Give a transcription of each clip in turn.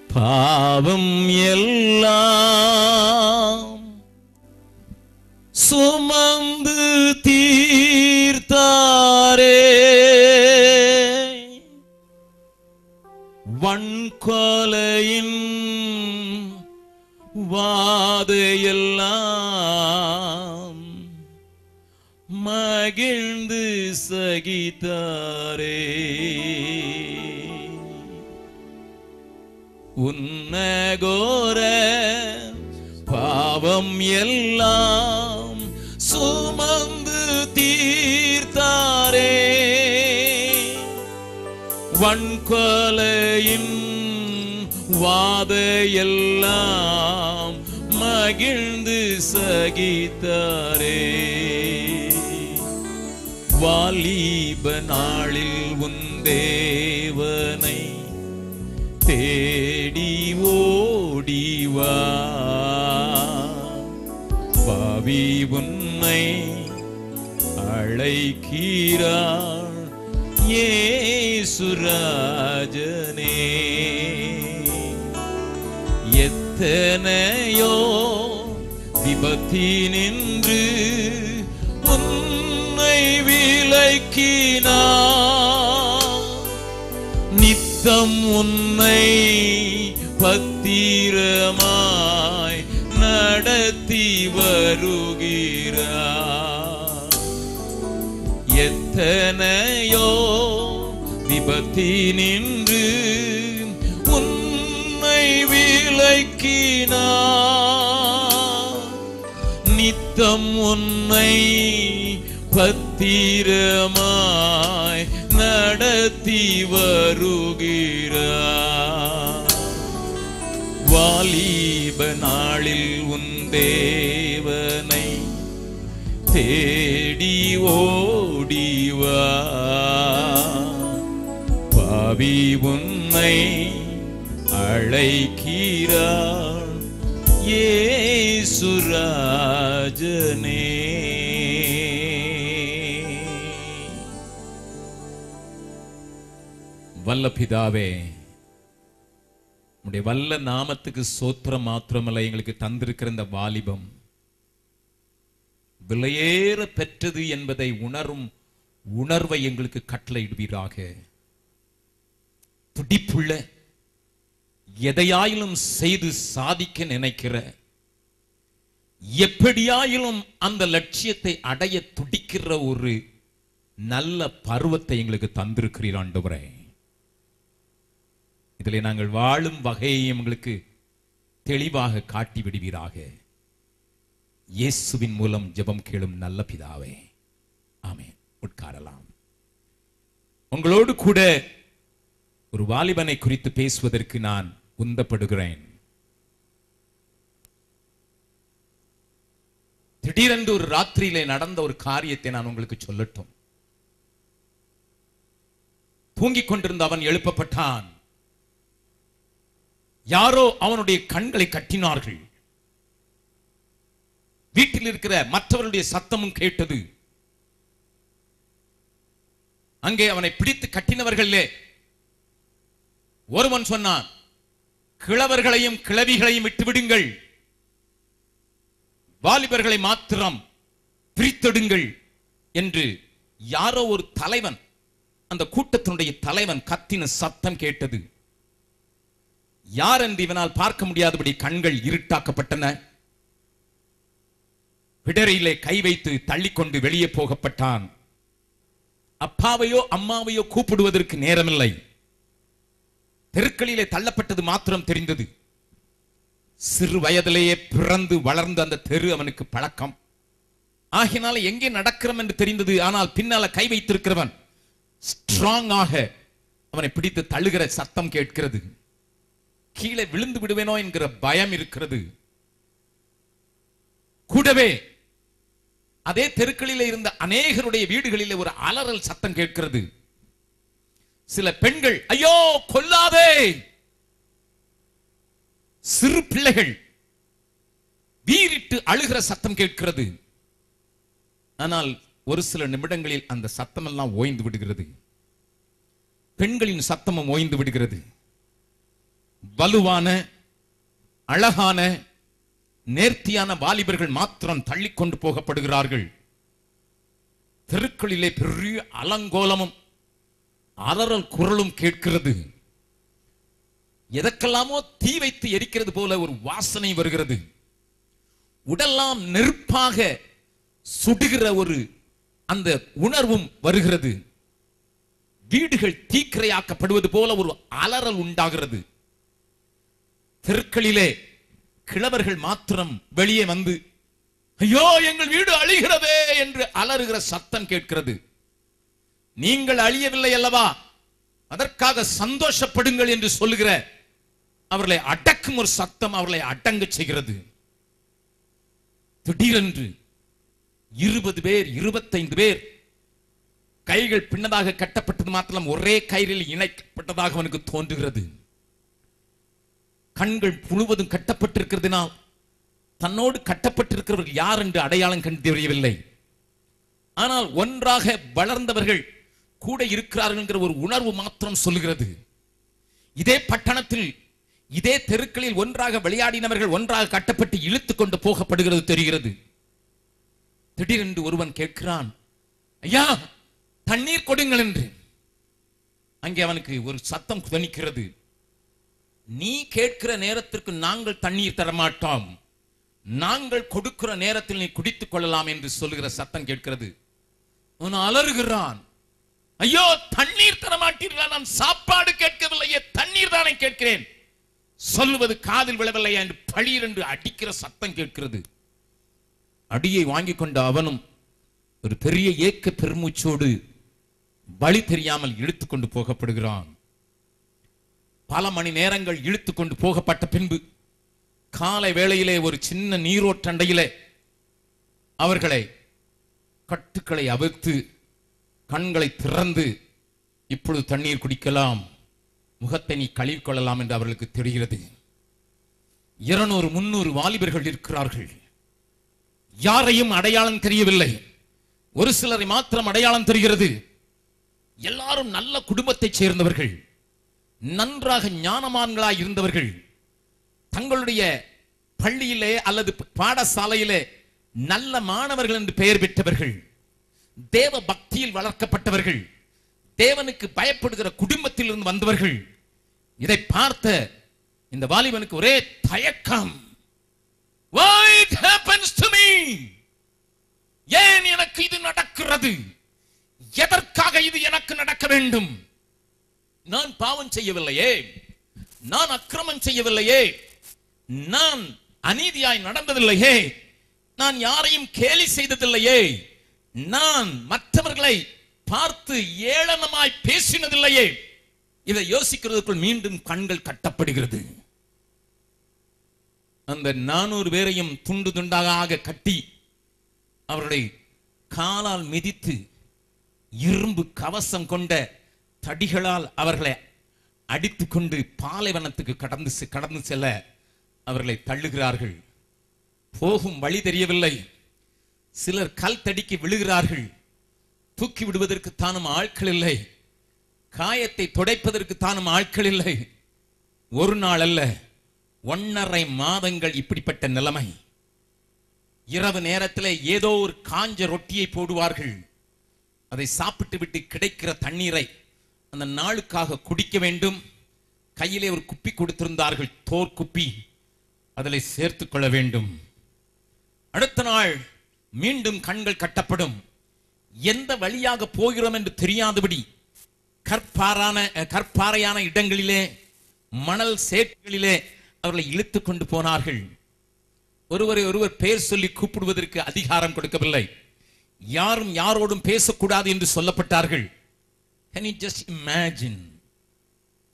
பாவம் எல்லாம் சுமந்து தீர்த்தாரே, வன்கொலையின் வாதையெல்லாம் மகிழ்ந்து சகித்தாரே. உன்னகோர பாவம் எல்லாம் சுமந்து தீர்த்தாரே, வன்கொலையின் வாதையெல்லாம் மகிழ்ந்து சகித்தாரே. வாலிப நாளில் உன் தேவனை தேடி ஓடிவா, பாவி உன்னை அழைக்கிறார் இயேசுராஜனே. எத்தனையோ விபத்தினின்று உன்னை விலக்கினார், நித்தம் உன்னை பத்திரமாய் நடத்தி வருகிறார். எத்தனையோ விபத்தினின்று உன்னை விலக்கினார், நித்தம் உன்னை பத்திரமாய் நடத்தி வருகிறார். வாலிப நாளில் உன் தேவனை தேடி ஓடிவா, பாவி உன்னை அழைக்கிறார் இயேசுராஜனே. வல்ல பிதாவே, உம்முடைய வல்ல நாமத்துக்கு சோத்திரம் மாத்திரமல்ல, எங்களுக்கு தந்திருக்கிற இந்த வாலிபம் விலையேற பெற்றது என்பதை உணரும் உணர்வை எங்களுக்கு கட்டளையிடுவீராக. துடிப்புள்ள, எதையாயிலும் செய்து சாதிக்க நினைக்கிற, எப்படியாயிலும் அந்த லட்சியத்தை அடைய துடிக்கிற ஒரு நல்ல பருவத்தை எங்களுக்கு தந்திருக்கிறீர் ஆண்டவரே. இதில் நாங்கள் வாழும் வகையை எங்களுக்கு தெளிவாக காட்டி விடுவீராக. இயேசுவின் மூலம் ஜெபம் கேளும் நல்ல பிதாவே, ஆமென். உட்காரலாம். உங்களோடு கூட ஒரு வாலிபனை குறித்து பேசுவதற்கு நான் உந்தப்படுகிறேன். திடீரென்று ஒரு ராத்திரியிலே நடந்த ஒரு காரியத்தை நான் உங்களுக்கு சொல்லட்டும். தூங்கிக் கொண்டிருந்த அவன் எழுப்பப்பட்டான். யாரோ அவனுடைய கண்களை கட்டினார்கள். வீட்டில் இருக்கிற மற்றவருடைய சத்தமும் கேட்டது. அங்கே அவனை பிடித்து கட்டினவர்களே ஒருவன் சொன்னான், கிழவர்களையும் கிழவிகளையும் விட்டுவிடுங்கள், வாலிபர்களை மாத்திரம் பிரித்தெடுங்கள் என்று யாரோ ஒரு தலைவன், அந்த கூட்டத்தினுடைய தலைவன் கத்தின சத்தம் கேட்டது. யார் என்று இவனால் பார்க்க முடியாதபடி கண்கள் இருட்டாக்கப்பட்டன. பிடரிலே கை வைத்து தள்ளிக்கொண்டு வெளியே போகப்பட்டான். அப்பாவையோ அம்மாவையோ கூப்பிடுவதற்கு நேரமில்லை. தெருக்களிலே தள்ளப்பட்டது மாத்திரம் தெரிந்தது. சிறு வயதிலேயே பிறந்து வளர்ந்த அந்த தெரு அவனுக்கு பழக்கம் ஆகினால எங்கே நடக்கிறோம் என்று தெரிந்தது. ஆனால் பின்னால கை வைத்திருக்கிறவன் ஸ்ட்ராங்காக அவனை பிடித்து தள்ளுகிற சத்தம் கேட்கிறது. கீழே விழுந்து விடுவேனோ என்கிற பயம் இருக்கிறது. கூடவே அதே தெருக்களிலே இருந்த அநேகருடைய வீடுகளிலே ஒரு அலறல் சத்தம் கேட்கிறது. சில பெண்கள் ஐயோ கொல்லாதே, சிறு பிள்ளைகள் வீறிட்டு அழுகிற சத்தம் கேட்கிறது. ஆனால் ஒரு சில நிமிடங்களில் அந்த சத்தம் எல்லாம் ஓய்ந்து விடுகிறது. பெண்களின் சத்தமும் ஓய்ந்து விடுகிறது. வலுவான அழகான நேர்த்தியான வாலிபர்கள் மாத்திரம் தள்ளிக்கொண்டு போகப்படுகிறார்கள். தெருக்களிலே பெரிய அலங்கோலமும் அலறல் குரலும் கேட்கிறது. எதற்கெல்லாமோ தீ வைத்து எரிக்கிறது போல ஒரு வாசனை வருகிறது. உடெல்லாம் நெருப்பாக சுடுகிற ஒரு அந்த உணர்வும் வருகிறது. வீடுகள் தீக்கிரையாக்கப்படுவது போல ஒரு அலறல் உண்டாகிறது. தெருக்களிலே கிழவர்கள் மாத்திரம் வெளியே வந்து, ஐயோ எங்கள் வீடு அழிகிறதே என்று அலறுகிற சத்தம் கேட்கிறது. நீங்கள் அழியவில்லை அல்லவா, அதற்காக சந்தோஷப்படுங்கள் என்று சொல்லுகிற அவர்களை அடக்கும் ஒரு சத்தம் அவர்களை அடங்க செய்கிறது. திடீரென்று 20 பேர் 25 பேர் கைகள் பின்னதாக கட்டப்பட்டது மாத்திரம் ஒரே கயிறில் இணைக்கப்பட்டதாக அவனுக்கு தோன்றுகிறது. கண்கள் முழுவதும் கட்டப்பட்டிருக்கிறதுனால் தன்னோடு கட்டப்பட்டிருக்கிறவர்கள் யார் என்று அடையாளம் கண்டு தெரியவில்லை. ஆனால் ஒன்றாக வளர்ந்தவர்கள் கூட இருக்கிறார்கள் என்கிற ஒரு உணர்வு மாத்திரம் சொல்லுகிறது. இதே பட்டணத்தில் இதே தெருக்களில் ஒன்றாக விளையாடினவர்கள் ஒன்றாக கட்டப்பட்டு இழுத்துக் கொண்டு போகப்படுகிறது தெரிகிறது. திடீரென்று ஒருவன் கேட்கிறான், ஐயா தண்ணீர் கொடுங்கள் என்று. அங்கே அவனுக்கு ஒரு சத்தம் துணிக்கிறது, நீ கேட்கிற நேரத்திற்கு நாங்கள் தண்ணீர் தரமாட்டோம், நாங்கள் கொடுக்கிற நேரத்தில் நீ குடித்துக் கொள்ளலாம் என்று சொல்லுகிற சத்தம் கேட்கிறது. அவன் அலறுகிறான், ஐயோ தண்ணீர் தரமாட்டீர்களா, நான் சாப்பாடு கேட்கவில்லையே தண்ணீர் தானே கேட்கிறேன், சொல்லுவது காதில் விழவில்லை என்று பளீர் என்று அடிக்கிற சத்தம் கேட்கிறது. அடியை வாங்கிக் கொண்ட அவனும் ஒரு பெரிய ஏக்க பெருமூச்சோடு வழி தெரியாமல் இழுத்துக் கொண்டு போகப்படுகிறான். பல மணி நேரங்கள் இழுத்துக் கொண்டு போகப்பட்ட பின்பு காலை வேளையிலே ஒரு சின்ன நீரோட்டண்டையிலே அவர்களை கட்டுக்களை அவிழ்த்து கண்களை திறந்து, இப்பொழுது தண்ணீர் குடிக்கலாம், முகத்தை நீ கழுவிக்கொள்ளலாம் என்று அவர்களுக்கு தெரிகிறது. 200-300 வாலிபர்கள் இருக்கிறார்கள். யாரையும் அடையாளம் தெரியவில்லை. ஒரு சிலரை மாத்திரம் அடையாளம் தெரிகிறது. எல்லாரும் நல்ல குடும்பத்தைச் சேர்ந்தவர்கள், நன்றாக ஞானமான்களாய் இருந்தவர்கள், தங்களுடைய பள்ளியிலே அல்லது பாடசாலையிலே நல்ல மாணவர்கள் என்று பெயர் பெற்றவர்கள், தேவ பக்தியில் வளர்க்கப்பட்டவர்கள், தேவனுக்கு பயப்படுகிற குடும்பத்தில் இருந்து வந்தவர்கள். இதை பார்த்த இந்த வாலிபனுக்கு ஒரே தயக்கம். Why it happens to me? ஏன் எனக்கு இது நடக்கிறது? எதற்காக இது எனக்கு நடக்க வேண்டும்? நான் பாவம் செய்யவில்லையே, நான் அக்கிரமம் செய்யவில்லையே, நான் அநீதியாய் நடந்ததில்லையே, நான் யாரையும் கேலி செய்ததில்லையே, நான் மற்றவர்களை பார்த்து ஏளனமாய் பேசினதில்லையே. இதை யோசிக்கிறதுக்குள் மீண்டும் கண்கள் கட்டப்படுகிறது. அந்த 400 பேரையும் துண்டு துண்டாக கட்டி அவர்களை காலால் மிதித்து இரும்பு கவசம் கொண்ட தடிகளால் அவர்களை அடித்துக் கொண்டு பாலைவனத்துக்கு கடந்து செல்ல அவர்களை தள்ளுகிறார்கள். போகும் வழி தெரியவில்லை. சிலர் கல் தடிக்கு விழுகிறார்கள். தூக்கி விடுவதற்கு தானும் ஆட்கள் இல்லை. காயத்தை துடைப்பதற்கு தானும் ஆட்கள் இல்லை. ஒரு நாள் அல்ல, 1.5 மாதங்கள் இப்படிப்பட்ட நிலைமை. இரவு நேரத்தில் ஏதோ ஒரு காஞ்ச ரொட்டியை போடுவார்கள். அதை சாப்பிட்டு விட்டு கிடைக்கிற தண்ணீரை அந்த நாளுக்காக குடிக்க வேண்டும். கையிலே ஒரு குப்பி கொடுத்திருந்தார்கள், தோர் குப்பி, அதில் சேர்த்துக் கொள்ள வேண்டும். அடுத்த நாள் மீண்டும் கண்கள் கட்டப்படும். எந்த வழியாக போகிறோம் என்று தெரியாதபடி கற்பாறையான இடங்களிலே, மணல் சேற்றுகளிலே அவர்களை இழுத்துக் கொண்டு போனார்கள். ஒருவரை ஒருவர் பெயர் சொல்லி கூப்பிடுவதற்கு அதிகாரம் கொடுக்கவில்லை. யாரும் யாரோடும் பேசக்கூடாது என்று சொல்லப்பட்டார்கள். Can you just imagine?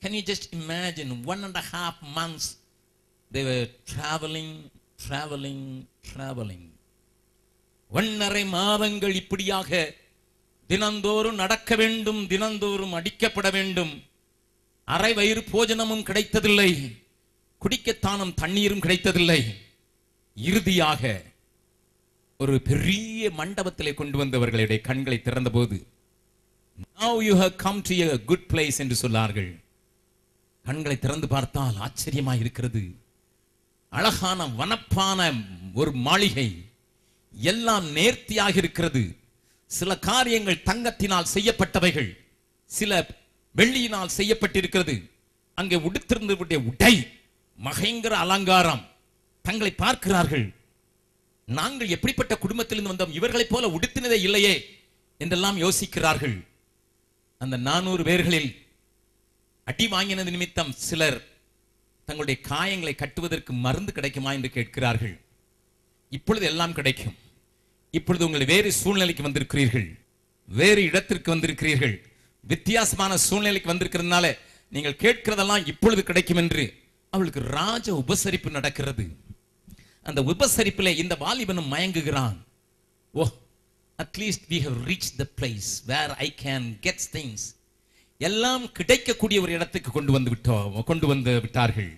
Can you just imagine? 1.5 months they were traveling. 1.5 மாதங்கள் இப்படியாக தினந்தோறும் நடக்க வேண்டும், தினந்தோறும் அடிக்கப்பட வேண்டும். அரை வயிறு போஜனமும் கிடைத்ததில்லை, குடிக்கத்தானும் தண்ணீரும் கிடைத்ததில்லை. இறுதியாக ஒரு பெரிய மண்டபத்திலே கொண்டு வந்தவர்களுடைய கண்களை திறந்த போது, now you have come to a good place என்று சொன்னார்கள். கண்களை திறந்து பார்த்தால் ஆச்சரியமாய் இருக்கிறது. அழகான வனப்பான ஒரு மாளிகை, எல்லாம் நேர்த்தியாக இருக்கிறது. சில காரியங்கள் தங்கத்தினால் செய்யப்பட்டவைகள், சில வெள்ளியினால் செய்யப்பட்டிருக்கிறது. அங்கே உடுத்திருந்தவருடைய உடை மகேந்திர அலங்காரம். தங்களை பார்க்கிறார்கள், நாங்கள் எப்படிப்பட்ட குடும்பத்திலிருந்து வந்தோம், இவர்களைப் போல உடுத்தினதே இல்லையே என்றெல்லாம் யோசிக்கிறார்கள். அந்த 400 பேர்களில் அடி வாங்கினது நிமித்தம் சிலர் தங்களுடைய காயங்களை கட்டுவதற்கு மருந்து கிடைக்குமா என்று கேட்கிறார்கள். இப்பொழுது எல்லாம் கிடைக்கும். இப்பொழுது உங்கள் வேறு சூழ்நிலைக்கு வந்திருக்கிறீர்கள், வேறு இடத்திற்கு வந்திருக்கிறீர்கள், வித்தியாசமான சூழ்நிலைக்கு வந்திருக்கிறதுனால நீங்கள் கேட்கிறதெல்லாம் இப்பொழுது கிடைக்கும் என்று அவளுக்கு ராஜ உபசரிப்பு நடக்கிறது. அந்த உபசரிப்பிலே இந்த வாலிபனும் மயங்குகிறான். ஓ, at least we have reached the place where I can get things. எல்லாம் கிடைக்கக்கூடிய ஒரு இடத்துக்கு கொண்டு வந்து விட்டார்கள்.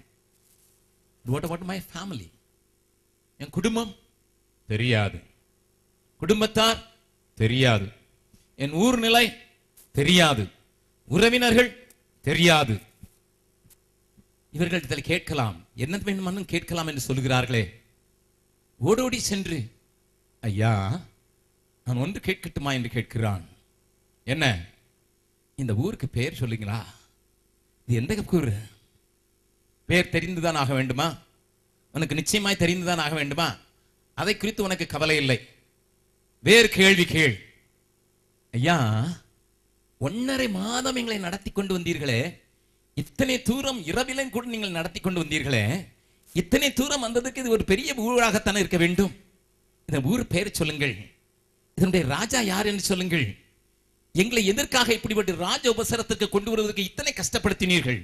What about my family? என் குடும்பம் தெரியாது, குடும்பத்தார் தெரியாது, என் ஊர் நிலை தெரியாது, உறவினர்கள் தெரியாது. இவர்கள் கேட்கலாம், என்ன வேண்டுமானும் கேட்கலாம் என்று சொல்லுகிறார்களே. ஓடோடி சென்று, ஐயா நான் ஒன்று கேட்கட்டுமா என்று கேட்கிறான். என்ன? இந்த ஊருக்கு பெயர் சொல்லுங்களா? இது எந்த ஊர்? பெயர் தெரிந்துதான் ஆக வேண்டுமா? உனக்கு நிச்சயமாய் தெரிந்துதான் ஆக வேண்டுமா? அதை குறித்து உனக்கு கவலை இல்லை. வேறு கேள்வி கேள். ஐயா, 1.5 மாதம் எங்களை நடத்தி கொண்டு வந்தீர்களே, இத்தனை தூரம் இரவிலும் கூட நீங்கள் நடத்தி கொண்டு வந்தீர்களே, இத்தனை தூரம் வந்ததுக்கு இது ஒரு பெரிய ஊராகத்தானே இருக்க வேண்டும். இந்த ஊர் பெயர் சொல்லுங்கள், இதனுடைய ராஜா யார் என்று சொல்லுங்கள். எங்களை எதற்காக இப்படிப்பட்ட ராஜ உபசரத்துக்கு கொண்டு வருவதற்கு இத்தனை கஷ்டப்படுத்தினீர்கள்?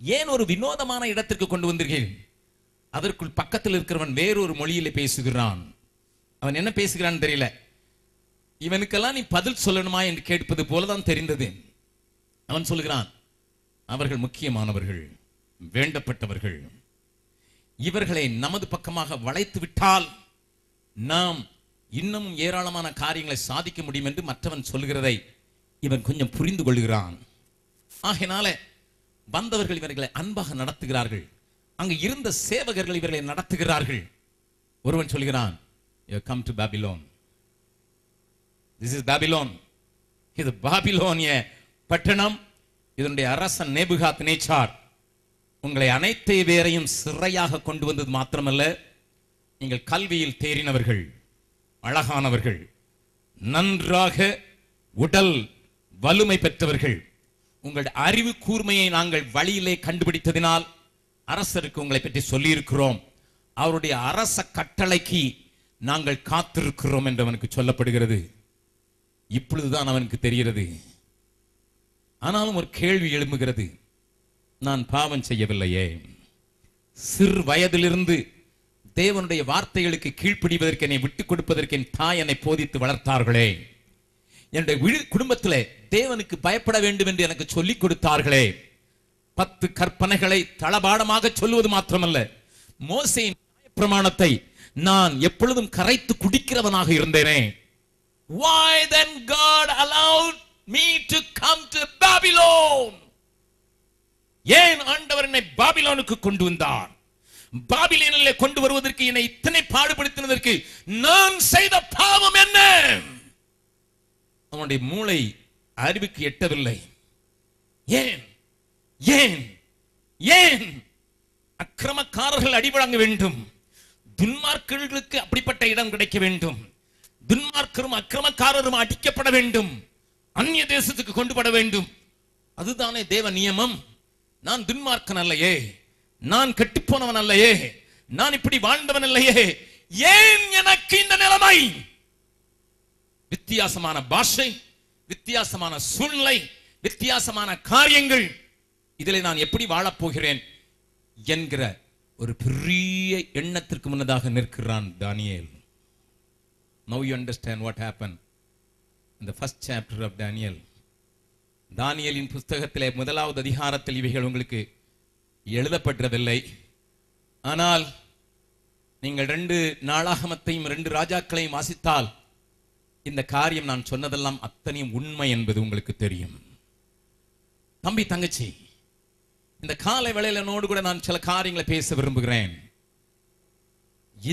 ஏன் ஒரு வினோதமான இடத்திற்கு கொண்டு வந்தீர்கள்? அதற்குள் பக்கத்தில் இருக்கிறவன் வேறொரு மொழியில பேசுகிறான். அவன் என்ன பேசுகிறான் தெரியல. இவனுக்கெல்லாம் நீ பதில் சொல்லணுமா என்று கேட்பது போலதான் தெரிந்தது. அவன் சொல்லுகிறான், அவர்கள் முக்கியமானவர்கள், வேண்டப்பட்டவர்கள். இவர்களை நமது பக்கமாக வளைத்து விட்டால் நாம் இன்னமும் ஏராளமான காரியங்களை சாதிக்க முடியும் என்று மற்றவன் சொல்லுகிறதை இவன் கொஞ்சம் புரிந்து கொள்கிறான். ஆகையினால வந்தவர்கள் இவர்களை அன்பாக நடத்துகிறார்கள். அங்கு இருந்த சேவகர்கள் இவர்களை நடத்துகிறார்கள். ஒருவன் சொல்கிறான், you come to Babylon. This is Babylon. இது பாபிலோனிய பட்டணம். இதனுடைய அரசன் நேபுகாத் நேச்சார் உங்களை அனைத்து பேரையும் சிறையாக கொண்டு வந்தது மாத்திரமல்ல, நீங்கள் கல்வியில் தேறினவர்கள், அழகானவர்கள், நன்றாக உடல் வலிமை பெற்றவர்கள். உங்கள் அறிவு கூர்மையை நாங்கள் வழியிலே கண்டுபிடித்ததினால் அரசருக்கு உங்களை பற்றி சொல்லியிருக்கிறோம். அவருடைய அரச கட்டளைக்கு நாங்கள் காத்திருக்கிறோம் என்று அவனுக்கு சொல்லப்படுகிறது. இப்பொழுதுதான் அவனுக்கு தெரிகிறது. ஆனாலும் ஒரு கேள்வி எழும்புகிறது, நான் பாவம் செய்யவில்லையே, சிறு வயதிலிருந்து தேவனுடைய வார்த்தைகளுக்கு கீழ்ப்படிவதற்கு என்னை விட்டுக் கொடுப்பதற்கு என் தாய் என்னை போதித்து வளர்த்தார்களே, என்னுடைய குடும்பத்திலே தேவனுக்கு பயப்பட வேண்டும் என்று எனக்கு சொல்லிக் கொடுத்தார்களே, 10 கற்பனைகளை தளபாடமாக சொல்லுவது மாத்திரமல்ல, மோசேயின் பிரமாணத்தை நான் எப்பொழுதும் கரைத்து குடிக்கிறவனாக இருந்தேனே. Why then God allowed me to come to Babylon? ஏன் ஆண்டவர் என்னை பாபிலோனுக்கு கொண்டு வந்தார்? பாபிலோனிலே கொண்டு வருவதற்கு என்னை இத்தனை பாடுபடுத்தினதற்கு நான் செய்த பாவம் என்ன? அவனுடைய மூளை அறிவுக்கு எட்டவில்லை. ஏன் ஏன் ஏன் அக்கிரமக்காரர்கள் அடிபடங்க வேண்டும்? துன்மார்க்கர்களுக்கு அப்படிப்பட்ட இடம் கிடைக்க வேண்டும். துன்மார்க்கரும் அக்கிரமக்காரரும் அடிக்கப்பட வேண்டும், அந்நிய தேசத்துக்கு கொண்டு பட வேண்டும். அதுதானே தேவ நியமம். நான் துன்மார்க்கன் அல்லையே, நான் கெட்டுப்போனவன் அல்லையே, நான் இப்படி வாழ்ந்தவன் இல்லையே, ஏன் எனக்கு இந்த நிலைமை? வித்தியாசமான பாஷை, வித்தியாசமான சூழ்நிலை, வித்தியாசமான காரியங்கள், இதில் நான் எப்படி வாழப் போகிறேன் என்கிற ஒரு பெரிய எண்ணத்திற்கு முன்னதாக நிற்கிறான் தானியேல். Now you understand what happened in the first chapter of Daniel. தானியேலின் புஸ்தகத்திலே 1வது அதிகாரத்தில் இவைகள் உங்களுக்கு எழுதப்பட்டதில்லை. ஆனால் நீங்கள் 2 நாளாகமத்தையும் 2 ராஜாக்களையும் வாசித்தால் இந்த காரியம் நான் சொன்னதெல்லாம் அத்தனையும் உண்மை என்பது உங்களுக்கு தெரியும். தம்பி தங்கச்சி, இந்த காலை வேளையில என்னோடு கூட நான் சில காரியங்களை பேச விரும்புகிறேன்.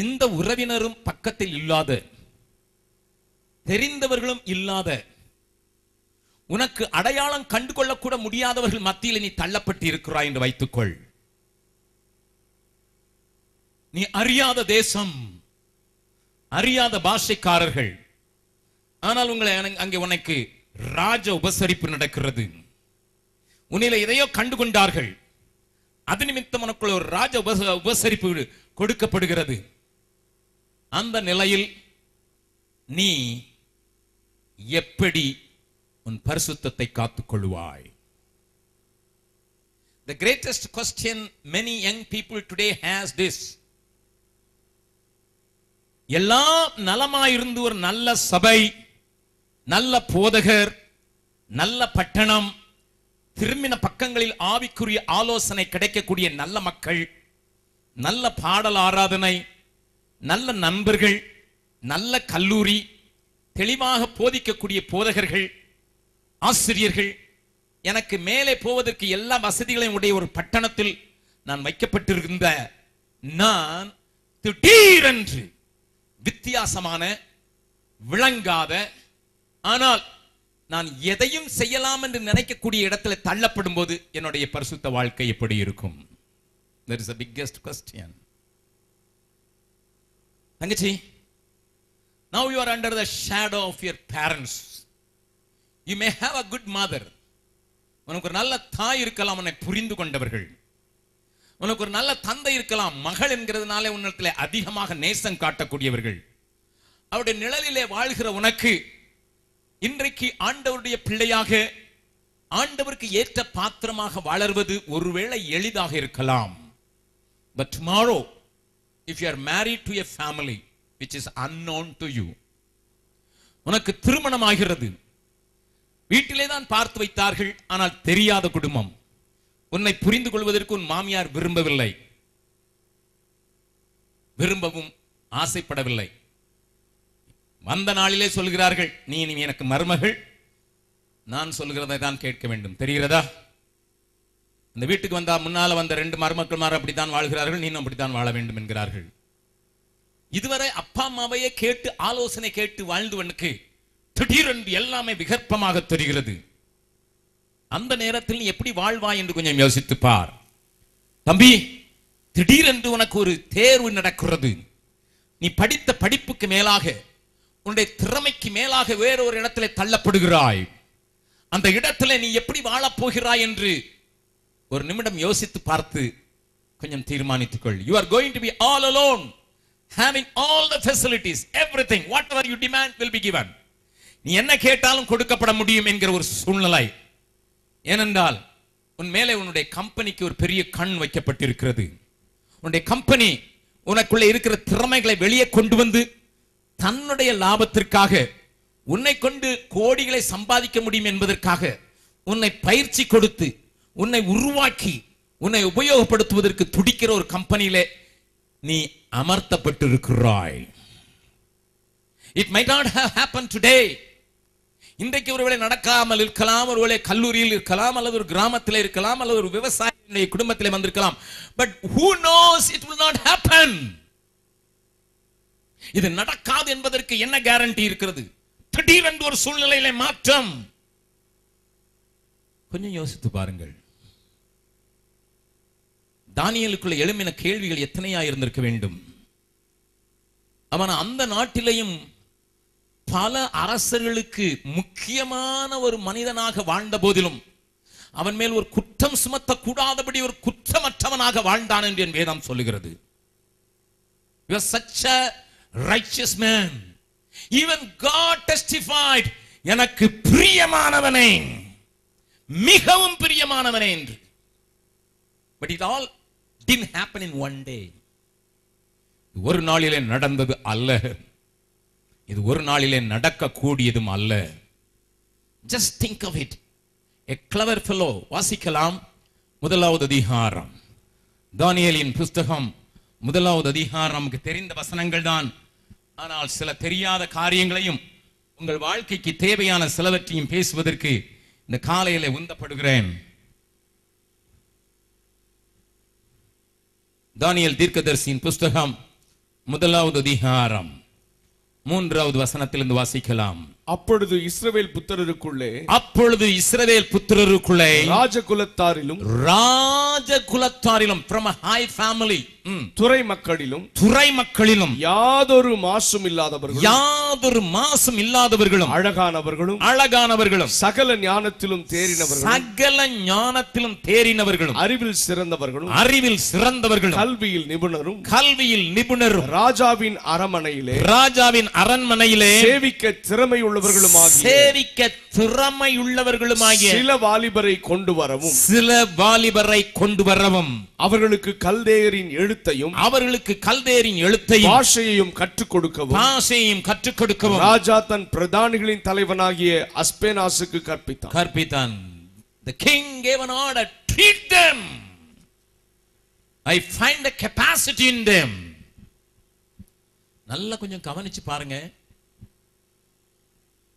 எந்த உறவினரும் பக்கத்தில் இல்லாத, தெரிந்தவர்களும் இல்லாத, உனக்கு அடையாளம் கண்டு கொள்ளக்கூட முடியாதவர்கள் மத்தியில் நீ தள்ளப்பட்டு இருக்கிறாய் என்று வைத்துக்கொள். நீ அறியாத தேசம், அறியாத பாஷைக்காரர்கள், ஆனால் உங்களை அங்கே உனக்கு ராஜ உபசரிப்பு நடக்கிறது. உன்னில எதையோ கண்டுகொண்டார்கள், அது நிமித்தம் உனக்குள்ள ஒரு ராஜ உபசரிப்பு கொடுக்கப்படுகிறது. அந்த நிலையில் நீ எப்படி உன் பரிசுத்தத்தை காத்துக் கொள்வாய்? The greatest question many young people today has this. எல்லாம் நலமாயிருந்து ஒரு நல்ல சபை, நல்ல போதகர், நல்ல பட்டணம், திரும்பின பக்கங்களில் ஆவிக்குரிய ஆலோசனை கிடைக்கக்கூடிய நல்ல மக்கள், நல்ல பாடல் ஆராதனை, நல்ல நண்பர்கள், நல்ல கல்லூரி, தெளிவாக போதிக்கக்கூடிய போதகர்கள், ஆசிரியர்கள், எனக்கு மேலே போவதற்கு எல்லா வசதிகளையும் உடைய ஒரு பட்டணத்தில் நான் வைக்கப்பட்டிருந்த நான் திடீரென்று வித்தியாசமான, விளங்காத, ஆனால் நான் எதையும் செய்யலாம் என்று நினைக்கக்கூடிய இடத்துல தள்ளப்படும் போது என்னுடைய பரிசுத்த வாழ்க்கை எப்படி இருக்கும்? That is the biggest question. தங்கச்சி, now you are under the shadow of your parents. You may have a good mother. உனக்கு ஒரு நல்ல தாய் இருக்கலாம், உன்னை புரிந்து கொண்டவர்கள். உனக்கு ஒரு நல்ல தந்தை இருக்கலாம், மகள் என்கிறதுனாலே உன்னிடத்தில் அதிகமாக நேசம் காட்டக்கூடியவர்கள். அவருடைய நிழலிலே வாழ்கிற உனக்கு இன்றைக்கு ஆண்டவருடைய பிள்ளையாக, ஆண்டவருக்கு ஏற்ற பாத்திரமாக வளர்வது ஒருவேளை எளிதாக இருக்கலாம். But tomorrow, if you are married to a family which is unknown to you, உனக்கு திருமணம் ஆகிறது, வீட்டிலே தான் பார்த்து வைத்தார்கள், ஆனால் தெரியாத குடும்பம், உன்னை புரிந்து கொள்வதற்கு உன் மாமியார் விரும்பவில்லை, விரும்பவும் ஆசைப்படவில்லை. வந்த நாளிலே சொல்கிறார்கள், நீ எனக்கு மருமகள், நான் சொல்கிறதை தான் கேட்க வேண்டும், தெரிகிறதா? இந்த வீட்டுக்கு வந்தா முன்னால வந்த 2 மருமக்கள் அப்படித்தான் வாழ்கிறார்கள், நீனும் அப்படித்தான் வாழ வேண்டும் என்கிறார்கள். இதுவரை அப்பா அம்மாவையே கேட்டு ஆலோசனை கேட்டு வாழ்ந்தவனுக்கு திடீரென்று எல்லாமே விகற்பமாக தெரிகிறது. அந்த நேரத்தில் நீ எப்படி வாழ்வாய் என்று கொஞ்சம் யோசித்து பார். தம்பி, திடீரென்று உனக்கு ஒரு தேர்வு நடக்கிறது. நீ படித்த படிப்புக்கு மேலாக, உன்னுடைய திறமைக்கு மேலாக வேறொரு இடத்துல தள்ளப்படுகிறாய். அந்த இடத்துல நீ எப்படி வாழப் போகிறாய் என்று ஒரு நிமிடம் யோசித்து பார்த்து கொஞ்சம் தீர்மானித்துக்கொள். You are going to be all alone, having all the facilities, everything, whatever you demand will be given. நீ என்ன கேட்டாலும் கொடுக்கப்பட முடியும் என்கிற ஒரு சூழ்நிலை. ஏனென்றால் உன் மேலே உன்னுடைய கம்பெனிக்கு ஒரு பெரிய கண் வைக்கப்பட்டிருக்கிறது. உன்னுடைய கம்பெனி உனக்குள்ள இருக்கிற திறமைகளை வெளியே கொண்டு வந்து தன்னுடைய லாபத்திற்காக, உன்னை கொண்டு கோடிகளை சம்பாதிக்க முடியும் என்பதற்காக உன்னை பயிற்சி கொடுத்து, உன்னை உருவாக்கி, உன்னை உபயோகப்படுத்துவதற்கு துடிக்கிற ஒரு கம்பெனியிலே நீ அமர்த்தப்பட்டிருக்கிறாய். It might not have happened today. இன்றைக்கு ஒருவேளை நடக்காமல் இருக்கலாம், ஒருவேளை கல்லூரியில் இருக்கலாம், அல்லது ஒரு கிராமத்தில் இருக்கலாம், அல்லது ஒரு விவசாய குடும்பத்தில் வந்திருக்கலாம். But who knows, it will not happen. இது நடக்காது என்பதற்கு என்ன கேரண்டி இருக்கிறது? திடீரென்று ஒரு சூழ்நிலையில மாற்றம். கொஞ்சம் யோசித்து பாருங்கள். தானியேலுக்குள்ள எழும்பின கேள்விகள் எத்தனையா இருந்திருக்க வேண்டும். அவன் அந்த நாட்டிலேயும் பல அரசர்களுக்கு முக்கியமான ஒரு மனிதனாக வாழ்ந்த போதிலும் அவன் மேல் ஒரு குற்றம் சுமத்த கூடாதபடி ஒரு குற்றமற்றவனாக வாழ்ந்தான் என்று என் வேதம் சொல்லுகிறது. You are such a righteous man. Even God testified, எனக்கு பிரியமானவனே, மிகவும் பிரியமானவனே என்று. But it all didn't happen in one day. ஒரு நாளிலே நடந்தது அல்ல, இது ஒரு நாளிலே நடக்க கூடியதும் அல்ல. Just think of it. A clever fellow. வாசிக்கலாம். 1வது அதிகாரம், தானியேலின் புஸ்தகம் 1வது அதிகாரம். நமக்கு தெரிந்த வசனங்கள் தான், ஆனால் சில தெரியாத காரியங்களையும் உங்கள் வாழ்க்கைக்கு தேவையான சிலவற்றையும் பேசுவதற்கு இந்த காலையிலே உந்தப்படுகிறேன். தானியேல் தீர்க்கதரிசியின் புஸ்தகம் 1வது அதிகாரம் 3வது வசனத்திலிருந்து வாசிக்கலாம். அப்பொழுது இஸ்ரவேல் புத்திரருக்குள்ளே ராஜகுலத்தாரிலும் from a high family, துறை மக்களிலும் யாதொரு மாசும் இல்லாதவர்களும் அழகானவர்களும் சகல ஞானத்திலும் தேறினவர்களும் அறிவில் சிறந்தவர்களும் கல்வியில் நிபுணரும் ராஜாவின் அரண்மனையிலே சேவிக்க திறமையுள்ளவர்களுமாகிய சில வாலிபரை கொண்டு வரவும் அவர்களுக்கு கல்தேயரின் எழுத்தையும் பாஷையையும் கற்றுக் கொடுக்கவும் ராஜா தன் பிரதானிகளின் தலைவனாகிய அஸ்பேனாசுக்கு கற்பித்தான். The king gave an order, treat them. I find a capacity in them. நல்லா கொஞ்சம் கவனிச்சு பாருங்க.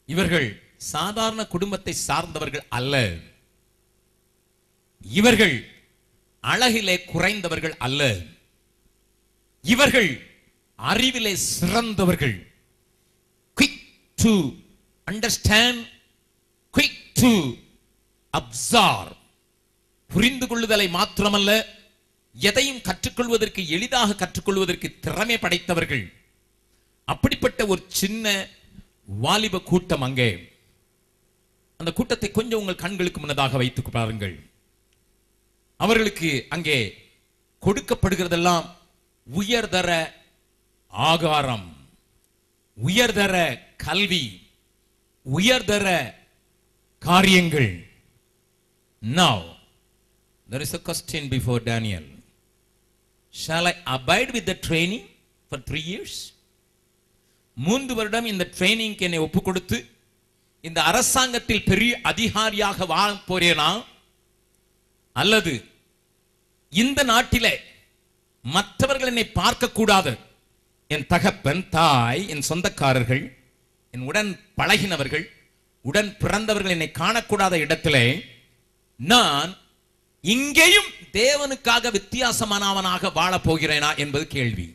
இவர்கள் சாதாரண குடும்பத்தை சார்ந்தவர்கள் அல்ல. இவர்கள் அழகிலே குறைந்தவர்கள் அல்ல. இவர்கள் அறிவிலே சிறந்தவர்கள். Quick to understand, quick to absorb. புரிந்து கொள்ளுதலை மாத்திரமல்ல, எதையும் கற்றுக்கொள்வதற்கு எளிதாக கற்றுக்கொள்வதற்கு திறமை படைத்தவர்கள். அப்படிப்பட்ட ஒரு சின்ன வாலிப கூட்டம் அங்கே. அந்த கூட்டத்தை கொஞ்சம் உங்கள் கண்களுக்கு முன்னதாக வைத்து பாருங்கள். அவர்களுக்கு அங்கே கொடுக்கப்படுகிறதெல்லாம் உயர்தர ஆகாரம், உயர்தர கல்வி, உயர்தர காரியங்கள். Now there is a question before Daniel. Shall I abide with the training for 3 years? 3 வருடம் இந்த ட்ரைனிங்க்கு என்னை ஒப்பு கொடுத்து இந்த அரசாங்கத்தில் பெரிய அதிகாரியாக வாழ போறேனா, அல்லது இந்த நாட்டிலே மற்றவர்கள் என்னை பார்க்க கூடாது, என் தகப்பன், தாய், என் சொந்தக்காரர்கள், என் உடன் பழகினவர்கள், உடன் பிறந்தவர்கள் என்னை காணக்கூடாத இடத்திலே நான் இங்கேயும் தேவனுக்காக வித்தியாசமானவனாக வாழ போகிறேனா என்பது கேள்வி.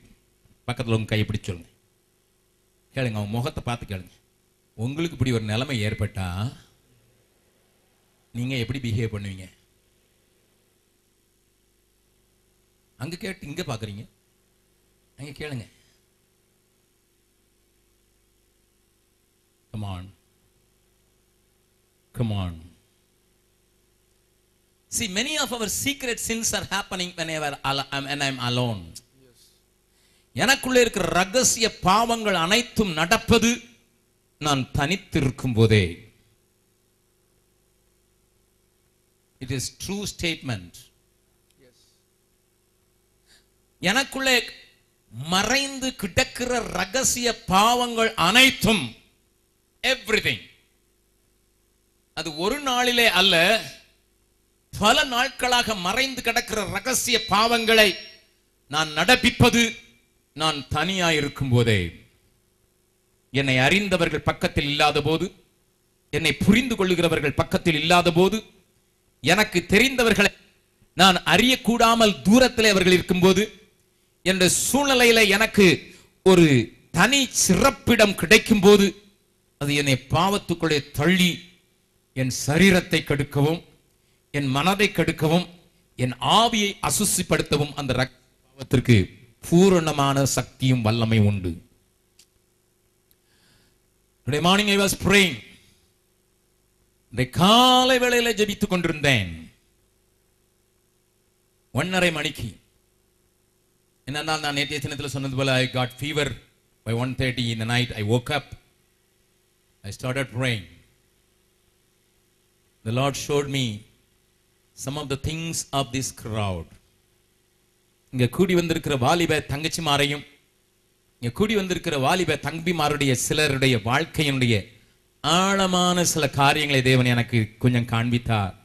பக்கத்தில் உங்க கை பிடிச்சு சொல்லுங்க, கேளுங்க, அவன் முகத்தை பார்த்து கேளுங்க. உங்களுக்கு இப்படி ஒரு நிலைமை ஏற்பட்டா நீங்க எப்படி பிஹேவ் பண்ணுவீங்க? அங்க கேட்டு இங்க பாக்குறீங்க, அங்க கேளுங்க. Come on. Come on. See, many of our secret sins are happening when I'm alone. எனக்குள்ளே இருக்கிற ரகசிய பாவங்கள் அனைத்தும் நடப்பது நான் தனித்திருக்கும் போதே. It is true statement. எனக்குள்ளே மறைந்து கிடக்கிற ரகசிய பாவங்கள் அனைத்தும், everything, அது ஒரு நாளிலே அல்ல, பல நாட்களாக மறைந்து கிடக்கிற ரகசிய பாவங்களை நான் நடப்பிப்பது நான் தனியாயிருக்கும் போதே. என்னை அறிந்தவர்கள் பக்கத்தில் இல்லாத போது, என்னை புரிந்து கொள்ளுகிறவர்கள் பக்கத்தில் இல்லாத போது, எனக்கு தெரிந்தவர்களை நான் அறியக்கூடாமல் தூரத்தில் அவர்கள் இருக்கும்போது, என்ற சூழ்நிலையில எனக்கு ஒரு தனி சிறப்பிடம் கிடைக்கும் போது, அது என்னை பாவத்துக்குள்ளே தள்ளி என் சரீரத்தை கெடுக்கவும், என் மனதை கெடுக்கவும், என் ஆவியை அசுசிப்படுத்தவும் அந்த பாவத்திற்கு பூரணமான சக்தியும் வல்லமை உண்டு. Today morning I was praying. காலை வேளையில ஜெபித்துக் கொண்டிருந்தேன். 1:30 மணிக்கு. என்னன்னா, நான் நேற்றைய தினத்தில் சொன்னது போல, I got fever by 1:30 in the night. I woke up. I started praying. The Lord showed me some of the things of this crowd. இங்க கூடி வந்திருக்கிற வாலிப தங்கச்சிமாரையும், இங்க கூடி வந்திருக்கிற வாலிப தம்பிமாருடைய சிலருடைய வாழ்க்கையினுடைய ஆழமான சில காரியங்களை தேவன் எனக்கு கொஞ்சம் காண்பித்தார்.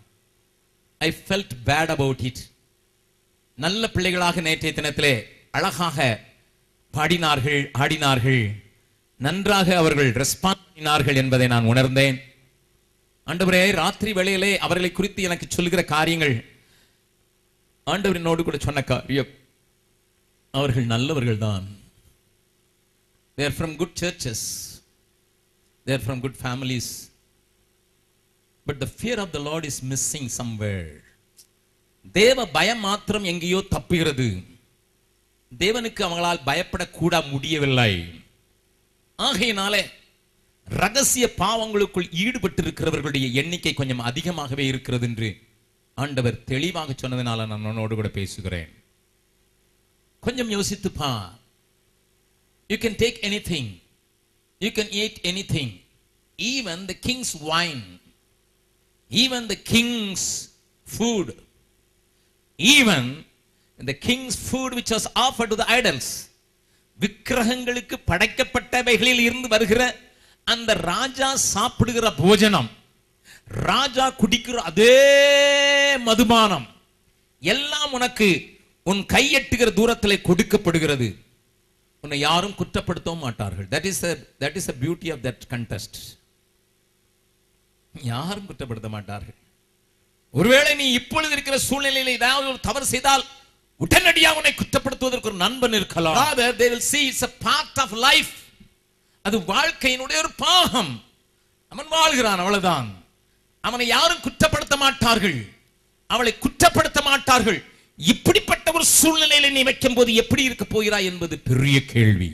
I felt bad about it. நல்ல பிள்ளைகளாக நேற்றைய தினத்திலே அழகாக பாடினார்கள், ஆடினார்கள், நன்றாக அவர்கள் ரெஸ்பான்ஸ் பண்ணினார்கள் என்பதை நான் உணர்ந்தேன். ஆண்டவரே, ராத்திரி வேளையிலே அவர்களை குறித்து எனக்கு சொல்லுகிற காரியங்கள், ஆண்டவர் என்னோடு கூட சொன்ன காரியம், அவர்கள் நல்லவர்கள் தான். They are from good churches. They are from good families. But the fear of the Lord is missing somewhere. தேவ பயம் மாத்திரம் எங்கேயோ தப்புகிறது. தேவனுக்கு அவங்களால் பயப்படக்கூட முடியவில்லை. ஆகையினாலே ரகசிய பாவங்களுக்குள் ஈடுபட்டு இருக்கிறவர்களுடைய எண்ணிக்கை கொஞ்சம் அதிகமாகவே இருக்கிறது என்று ஆண்டவர் தெளிவாக சொன்னதனால நான் உன்னோடு கூட பேசுகிறேன். கொஞ்சம் யோசித்து பார். You can take anything. You can eat anything. Even the king's wine. Even the king's food. Even the king's food which was offered to the idols. விக்கிரகங்களுக்கு படைக்கப்பட்டவைகளில் இருந்து வருகிற அந்த ராஜா சாப்பிடுகிற போஜனம், ராஜா குடிக்கிற அதே மதுபானம் எல்லாம் உனக்கு உன் கையெட்டுகிற தூரத்திலே கொடுக்கப்படுகிறது. உன்னை யாரும் குற்றப்படுத்தவும் மாட்டார்கள். that is the beauty of that contest. யாரும் குற்றப்படுத்த மாட்டார்கள். ஒருவேளை நீ இப்பொழுது இருக்கிற சூழ்நிலையில் ஏதாவது ஒரு தவறு செய்தால் உடனடியாக உன்னை குற்றப்படுத்துவதற்கு ஒரு நண்பன் இருக்கலாம். Rather they will see it's a part of life. அது வாழ்க்கையினுடைய ஒரு பாகம். அவன் வாழ்கிறான், அவ்வளவுதான். அவனை யாரும் குற்றப்படுத்த மாட்டார்கள், அவளை குற்றப்படுத்த மாட்டார்கள். இப்படிப்பட்ட ஒரு சூழ்நிலையில நீ வைக்கும் போது எப்படி இருக்க போகிறாய் என்பது பெரிய கேள்வி.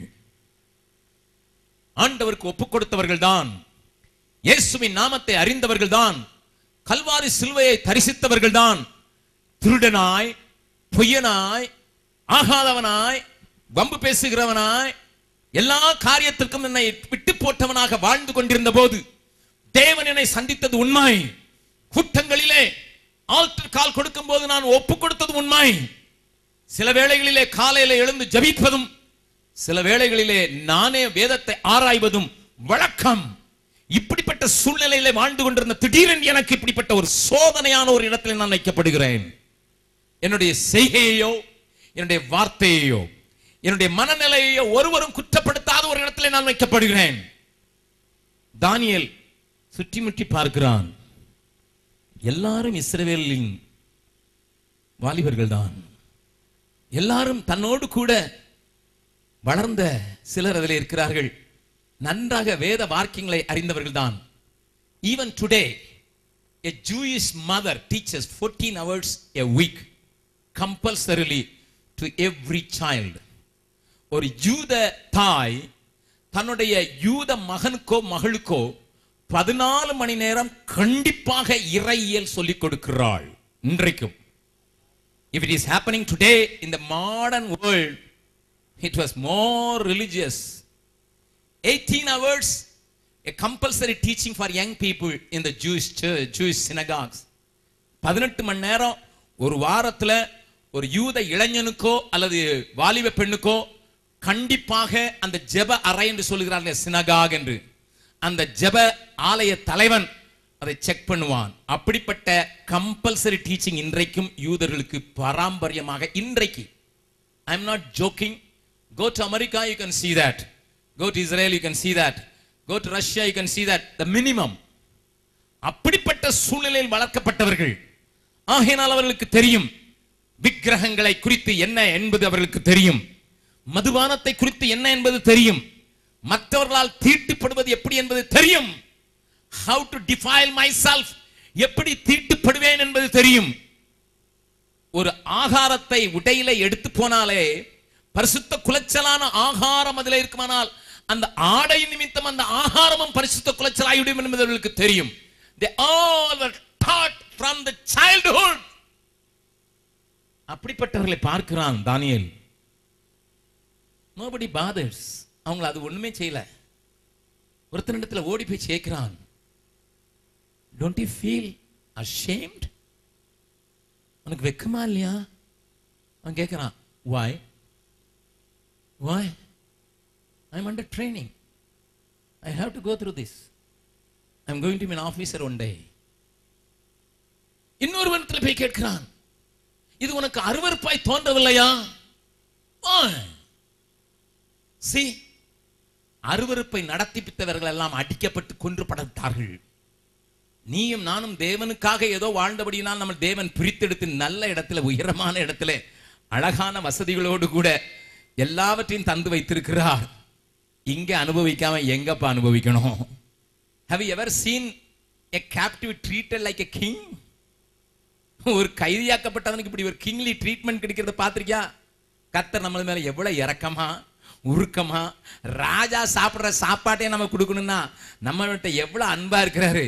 ஆண்டவருக்கு ஒப்புக் கொடுத்தவர்கள் தான், இயேசுவின் நாமத்தை அறிந்தவர்கள் தான், கல்வாரி சிலுவையை தரிசித்தவர்கள் தான் திருடனாய், பொய்யனாய், ஆகாதவனாய், வம்பு பேசுகிறவனாய், எல்லா காரியத்திற்கும் என்னை விட்டு போட்டவனாக வாழ்ந்து கொண்டிருந்த போது தேவன் என்னை சந்தித்தது உண்மை. கூட்டங்களிலே ஆல்டர் கால் கொடுக்கும் போது நான் ஒப்புக் கொடுத்தது உண்மை. சில வேளைகளிலே காலையில எழுந்து ஜபிப்பதும், சில வேளைகளிலே நானே வேதத்தை ஆராய்வதும் வழக்கம். இப்படிப்பட்ட சூழ்நிலையிலே வாழ்ந்து கொண்டிருந்த திடீரென்று எனக்கு இப்படிப்பட்ட ஒரு சோதனையான ஒரு இடத்தில் நான் வைக்கப்படுகிறேன். என்னுடைய செய்கையோ, என்னுடைய வார்த்தையோ, என்னுடைய மனநிலையோ ஒருவரும் குற்றப்படுத்தாத ஒரு இடத்தில் நான் வைக்கப்படுகிறேன். தானியேல் சுற்றி முற்றி பார்க்கிறான். எல்லாரும் இஸ்ரவேலின் வாலிபர்கள் தான். எல்லாரும் தன்னோடு கூட வளர்ந்த சிலர் அதில் இருக்கிறார்கள். நன்றாக வேத வாக்கியங்களை அறிந்தவர்கள் தான். Even today a Jewish mother teaches 14 hours a week compulsorily to every child. ஒரு யூத தாய் தன்னுடைய யூத மகனுக்கோ மகளுக்கோ 14 மணி நேரம் கண்டிப்பாக இறையியல் சொல்லிக் கொடுக்கிறாள். இன்றைக்கும் if it is happening today in the modern world, it was more religious. 18 hours a compulsory teaching for young people in the Jewish church, Jewish synagogues. 18 மணி நேரம் ஒரு வாரத்துல ஒரு யூத இளைஞனுக்கோ அல்லது வாலிப பெண்ணுக்கோ கண்டிப்பாக அந்த ஜெப அறை என்று சொல்கிறார்கள், சினகாக் என்று. அந்த ஜெப ஆலய தலைவன் அதை செக் பண்ணுவான். அப்படிப்பட்ட கம்பல்சரி டீச்சிங் இன்றைக்கும் யூதர்களுக்கு பாரம்பரியமாக இன்றைக்கு. I am not joking. Go to America, you can see that. Go to Israel, you can see that. Go to Russia, you can see that. The minimum. அப்படிப்பட்ட சூழ்நிலையில் வளர்க்கப்பட்டவர்கள். ஆகையினால் அவர்களுக்கு தெரியும் விக்கிரகங்களை குறித்து என்ன என்பது அவர்களுக்கு தெரியும். மதுபானத்தை குறித்து என்ன என்பது தெரியும். மற்றவர்களால் தீட்டுப்படுவது எப்படி என்பது தெரியும். How to defile myself, எப்படி தீட்டுப்படுவேன் என்பது தெரியும். ஒரு ஆகாரத்தை உடையில எடுத்து போனாலே பரிசுத்த குலைச்சலான ஆகாரம் அதில் இருக்குமானால் அந்த ஆடை நிமித்தம் அந்த ஆகாரமும் பரிசுத்த குலைச்சலாகிவிடும் என்பது அவர்களுக்கு தெரியும். They all were taught from the childhood. அப்படிப்பட்டவர்களை பார்க்கிறான் தானியேல். Nobody bothers. அவங்க அது ஒண்ணுமே செய்யல. ஒருத்தனிடத்துல ஓடி போய் கேட்கிறான், Don't you feel ashamed? உனக்கு வெக்கமா இல்லையா? அவன் கேட்கிறான், Why? Why? I'm under training. I have to go through this. I'm going to be an officer one day. இன்னொருவனிடத்துல போய் கேட்கிறான், இது உனக்கு அருவருப்பாய் தோன்றவில்லையா? See, அருவருப்பை நடத்திப்பித்தவர்கள் எல்லாம் அடிக்கப்பட்டு கொன்றுபட்டார்கள். நீயும் நானும் தேவனுக்காக ஏதோ வாழ்ந்தபடியினால் நம்ம தேவன் பிரித்தெடுத்து நல்ல இடத்துல, உயரமான இடத்துல, அழகான வசதிகளோடு கூட எல்லாவற்றையும் தந்து வைத்திருக்கிறார். இங்க அனுபவிக்காம எங்கப்பா அனுபவிக்கணும்? Have you ever seen a captive treated like a king? ஒரு கைதியாக்கப்பட்டவனுக்கு இப்படி ஒரு கிங்லி ட்ரீட்மெண்ட் கிடைக்கிறத பார்த்திருக்கியா? கர்த்தர் நம்ம மேல எவ்வளவு இரக்கமா உருக்கமா, ராஜா சாப்பிடுற சாப்பாட்டே நம்ம கொடுக்கணும்னா நம்மகிட்ட எவ்வளவு அன்பா இருக்கிறாரு.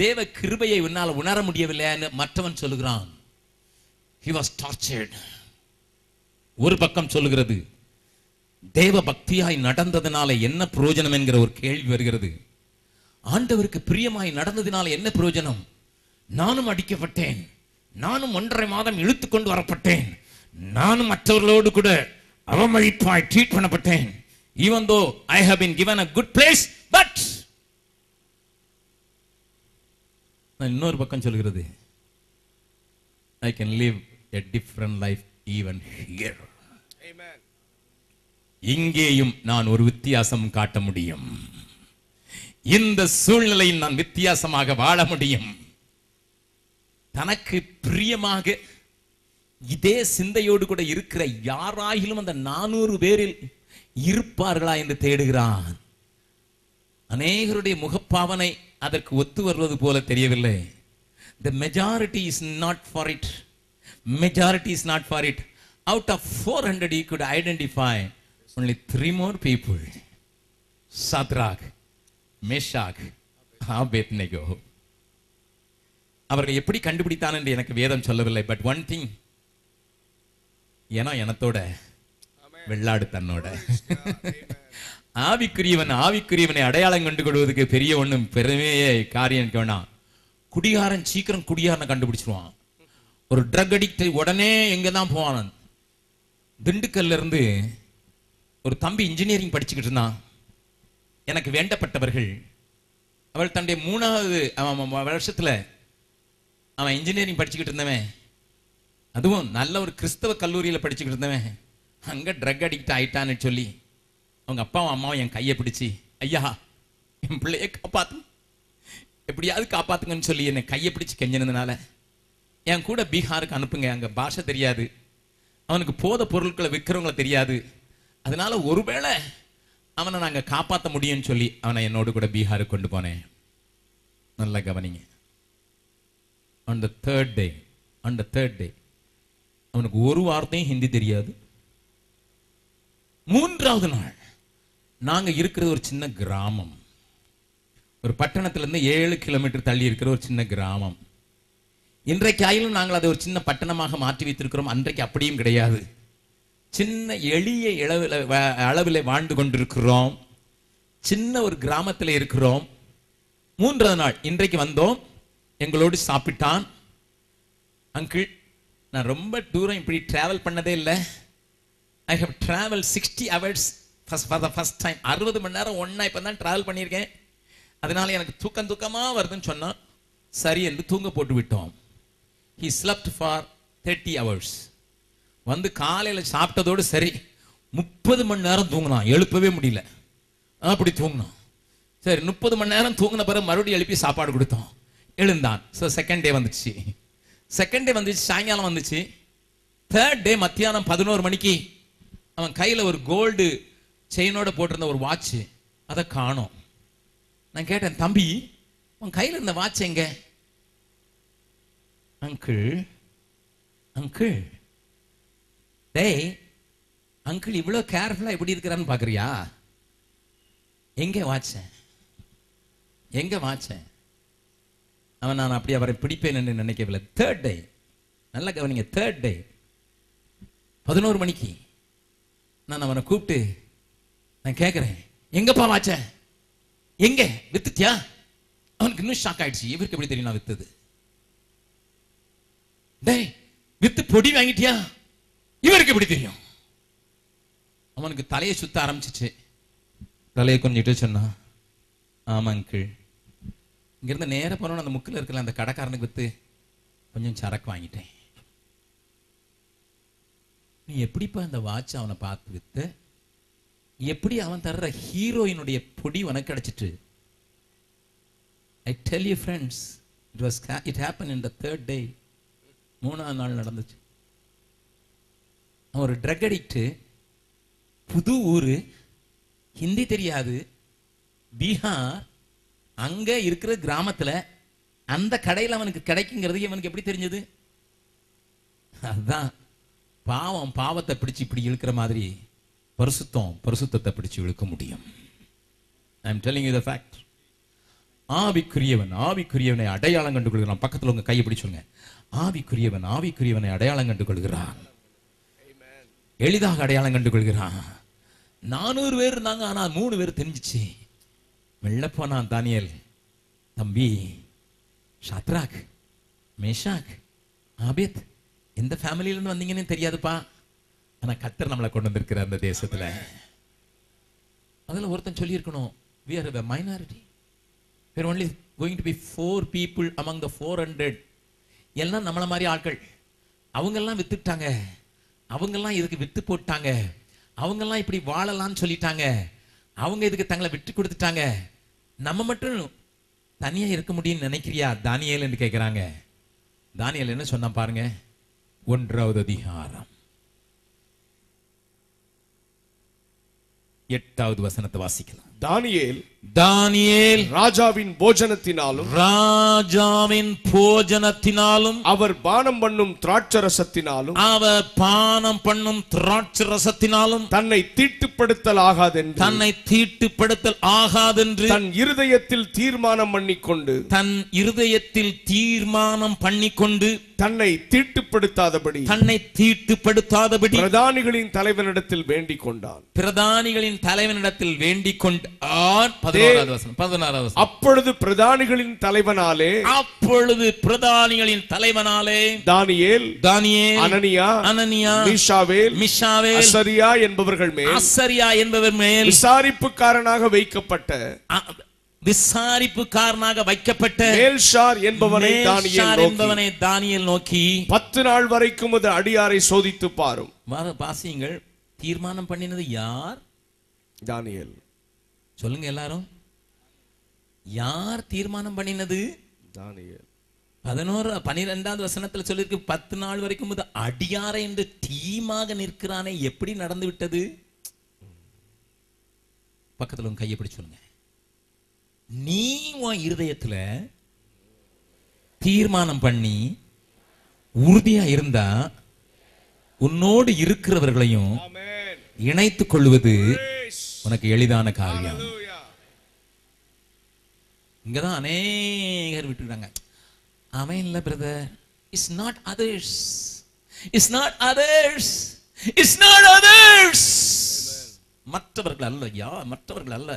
தேவ கிருபையை உன்னால் உணர முடியவில்லைன்னு மற்றவன் சொல்லுகிறான். He was tortured. ஒரு பக்கம் சொல்லுகிறது, தேவ பக்தியாய் நடந்ததுனால என்ன பிரயோஜனம் என்கிற ஒரு கேள்வி வருகிறது. ஆண்டவருக்கு பிரியமாய் நடந்ததினால என்ன பிரயோஜனம்? நானும் அடிக்கப்பட்டேன், நானும் 1.5 மாதம் இழுத்து கொண்டு வரப்பட்டேன், நானும் மற்றவர்களோடு கூட அவமதிப்பாய் treat பண்ணப்பட்டேன். even though I have been given a good place, but இன்னொரு பக்கம் சொல்கிறது, I can live a different life even here. Amen. இங்கேயும் நான் ஒரு வித்தியாசம் காட்ட முடியும். இந்த சூழ்நிலையில் நான் வித்தியாசமாக வாழ முடியும். தனக்கு பிரியமாக இதே சிந்தையோடு கூட இருக்கிற யாராயிலும் அந்த 400 பேரில் இருப்பார்களா என்று தேடுகிறான். அநேகருடைய முகப்பாவனை அதற்கு ஒத்து வருவது போல தெரியவில்லை. The majority is not for it. Majority is not for it. Out of 400 he could identify only 3 more people. Shadrach, Meshach, Abednego. அவர்கள் எப்படி கண்டுபிடித்தான் என்று எனக்கு வேதம் சொல்லவில்லை. பட் ஒன் திங், ஏன்னா எனத்தோட வெள்ளாடு தன்னோட. ஆவிக்குரியவனை அடையாளம் கண்டு கொள்வதற்கு பெரிய ஒண்ணும் பெருமையே காரியம் வேணாம். குடிகாரன் சீக்கிரம் குடிகாரனை கண்டுபிடிச்சிருவான். ஒரு ட்ரக் அடிக்ட் உடனே எங்க தான் போவான். திண்டுக்கல்ல இருந்து ஒரு தம்பி இன்ஜினியரிங் படிச்சுக்கிட்டு இருந்தான். எனக்கு வேண்டப்பட்டவர்கள், அவள் தன்னுடைய 3வது வருஷத்துல அவன் இன்ஜினியரிங் படிச்சுக்கிட்டு இருந்தவன், அதுவும் நல்ல ஒரு கிறிஸ்தவ கல்லூரியில் படிச்சுக்கிட்டு இருந்தவன், அங்க ட்ரக் அடிக்ட் ஆயிட்டான்னு சொல்லி அவங்க அப்பாவும் அம்மாவும் என் கையை பிடிச்சி, ஐயா என் பிள்ளைய காப்பாத்து, எப்படியாவது காப்பாத்துங்கன்னு சொல்லி என்னை கையை பிடிச்சி கெஞ்சினதுனால என் கூட பீகாருக்கு அனுப்புங்க. அங்க பாஷை தெரியாது, அவனுக்கு போத பொருட்களை விற்கிறவங்களை தெரியாது, அதனால ஒருவேளை அவனை நாங்க காப்பாற்ற முடியும்னு சொல்லி அவனை என்னோடு கூட பீகாருக்கு கொண்டு போனேன். நல்லா கவனிங்க. on the third day அவனுக்கு ஒரு வார்த்தையும் ஹிந்தி தெரியாது. 3வது நாள் நாங்க இருக்கிறது ஒரு சின்ன கிராமம், ஒரு பட்டணத்துல இருந்து 7 கிலோமீட்டர் தள்ளி இருக்கிற ஒரு சின்ன கிராமம். இன்றைக்கு ஆயிலும் நாங்கள் அதை ஒரு சின்ன பட்டணமாக மாற்றி வைத்திருக்கிறோம். அன்றைக்கு அப்படியும் கிடையாது. சின்ன எளிய அளவில் வாழ்ந்து கொண்டிருக்கிறோம். சின்ன ஒரு கிராமத்தில் இருக்கிறோம். 3வது நாள் இன்றைக்கு வந்தோம், எங்களோடு சாப்பிட்டான். அங்கிள், நான் ரொம்ப தூரம் இப்படி டிராவல் பண்ணதே இல்லை. I have travel 60 hours for the first time. 60 மணி நேரம் ஒன்னா இப்போ தான் டிராவல் பண்ணியிருக்கேன். அதனால எனக்கு தூக்கமா வருதுன்னு சொன்னா சரி என்று தூங்க போட்டு விட்டோம். He slept for 30 hours. வந்து காலையில் சாப்பிட்டதோடு சரி 30 மணி நேரம் தூங்கினான், எழுப்பவே முடியல, அப்படி தூங்கினான். சரி 30 மணி நேரம் தூங்கின பிறகு மறுபடியும் எழுப்பி சாப்பாடு கொடுத்தோம், எழுந்தான். ஸோ செகண்ட் டே வந்துச்சு. சாயங்காலம் வந்துச்சு. 3rd டே மத்தியானம் 11 மணிக்கு அவன் கையில் ஒரு கோல்டு செயினோட போட்டிருந்த ஒரு வாட்ச், அதை காணோம். நான் கேட்டேன், தம்பி உன் கையில் இருந்த வாட்ச் எங்க? அங்கிள் டேய் அங்கிள் இவ்வளோ கேர்ஃபுல்லா எப்படி இருக்கிறான்னு பாக்குறியா? எங்க வாட்சேன்? அவன் நான் அப்படி அவரை பிடிப்பேன் என்று நினைக்கவில்லை. 3rd டே, நல்லா கவனிங்க, 3rd டே 11 மணிக்கு நான் அவனை கூப்பிட்டு நான் கேட்கிறேன், எங்கப்பா வாட்ச? எங்க வித்துட்டியா? அவனுக்கு இன்னும் ஷாக் ஆயிடுச்சு. இவருக்கு எப்படி தெரியும் நான் வித்தது? டேய் வித்து பொடி வாங்கிட்டியா? இவருக்கு எப்படி தெரியும்? அவனுக்கு தலையை சுத்த ஆரம்பிச்சிச்சு. தலையை கொஞ்சிட்டு சொன்னா, ஆமா அங்கிள், இங்கிருந்து நேர போனோம் அந்த முக்கில் இருக்கல அந்த கடைக்காரனுக்கு வித்து கொஞ்சம் சரக்கு வாங்கிட்டேன். நீ எப்படிப்பா அந்த வாட்ச் அவனை பார்த்து வித்த? எப்படி அவன் தர்ற ஹீரோயினுடைய பொடி உனக்கு கிடைச்சிட்டு? I tell you friends, it happened in the 3rd day. 3வது நாள் நடந்துச்சு. அவன் ஒரு ட்ரக் அடிக்ட். புது ஊரு, ஹிந்தி தெரியாது, பீகார், அங்க இருக்கிற கிராமத்துல அந்த கடையில் அவனுக்கு கிடைக்குங்கிறது இவனுக்கு எப்படி தெரிஞ்சது? அதுதான் பாவம் பாவத்தை பிடிச்சு இப்படி இழுக்கிற மாதிரி பரிசுத்தம் பரிசுத்தத்தை பிடிச்சு இழுக்க முடியும். I am telling you the fact. ஆவிக்குரியவனை அடையாளம் கண்டு கொள்கிறான். பக்கத்துல உங்க கையை பிடிச்சுங்க. ஆவிக்குரியவனை அடையாளம் கண்டு கொள்கிறான். எளிதாக அடையாளம் கண்டு கொள்கிறான். 400 பேர் இருந்தாங்க, ஆனா 3 பேர் தெரிஞ்சிச்சு. மெல்ல போனான் தானியேல், தம்பி ஷத்ராக், மேஷாக், ஆபேத், எந்த ஃபேமிலியில இருந்து வந்தீங்கன்னு தெரியாதுப்பா, ஆனா கர்த்தர் நம்மளை கொண்டு வந்திருக்கிற அந்த தேசத்துல. அதுல ஒருத்தன் சொல்லி இருக்கணும், we are a minority, we are only going to be 4 people among the 400. எல்லாம் நம்மள மாதிரி ஆட்கள். அவங்க எல்லாம் வித்துட்டாங்க, அவங்க எல்லாம் இதுக்கு வித்து போட்டாங்க, அவங்க எல்லாம் இப்படி வாழலாம்னு சொல்லிட்டாங்க, அவங்க இதுக்கு தங்களை விட்டு கொடுத்துட்டாங்க, நம்ம மட்டும் தனியா இருக்க முடியும்னு நினைக்கிறியா தானியேல் என்று கேட்கிறாங்க. தானியேல் என்ன சொன்னா பாருங்க, 1வது அதிகாரம் 8வது வசனத்தை வாசிக்கலாம். தானியேல் ராஜாவின் போஜனத்தினாலும் அவர் பானம் பண்ணும் திராட்சரசத்தினாலும் தன்னை தீட்டுப்படுத்தல் ஆகாதென்று தன் இருதயத்தில் தீர்மானம் பண்ணிக்கொண்டு தன்னை தீட்டுப்படுத்தாதபடி பிரதானிகளின் தலைவனிடத்தில் வேண்டிக் கொண்டான். அப்பொழுது பிரதானிகளின் தலைவனாலே தானியேல், அனனியா, மீஷாவேல், அசரியா என்பவர்கள் மேல் விசாரிப்புக்காரனாக வைக்கப்பட்ட மேல்ஷார் என்பவனை தானியேல் நோக்கி 10 நாள் வரைக்கும் அது அடியாரை சோதித்து பாரும். பாசியங்கள் தீர்மானம் பண்ணினது யார்? தானியேல். சொல்லுங்க எல்லாரும், யார் தீர்மானம் பண்ணினது? தானியேல். 12வது வசனத்துல சொல்லிருக்கு, 10 நாள் வரைக்கும் அடியாரை என்று டீமாக நிற்கிறானே, எப்படி நடந்து விட்டது? பக்கத்துல உங்க கையை பிடிச்சு சொல்லுங்க, நீ உன் இருதயத்துல தீர்மானம் பண்ணி உறுதியா இருந்தா உன்னோடு இருக்கிறவர்களையும் இணைத்துக் கொள்வது உனக்கு எளிதான காரியம். இங்கதான் அநேகர் விட்டுறாங்க. அவன் இல்ல brother, it's not others, it's not others, it's not others. மற்றவர்கள் அல்ல, மற்றவர்கள் அல்ல.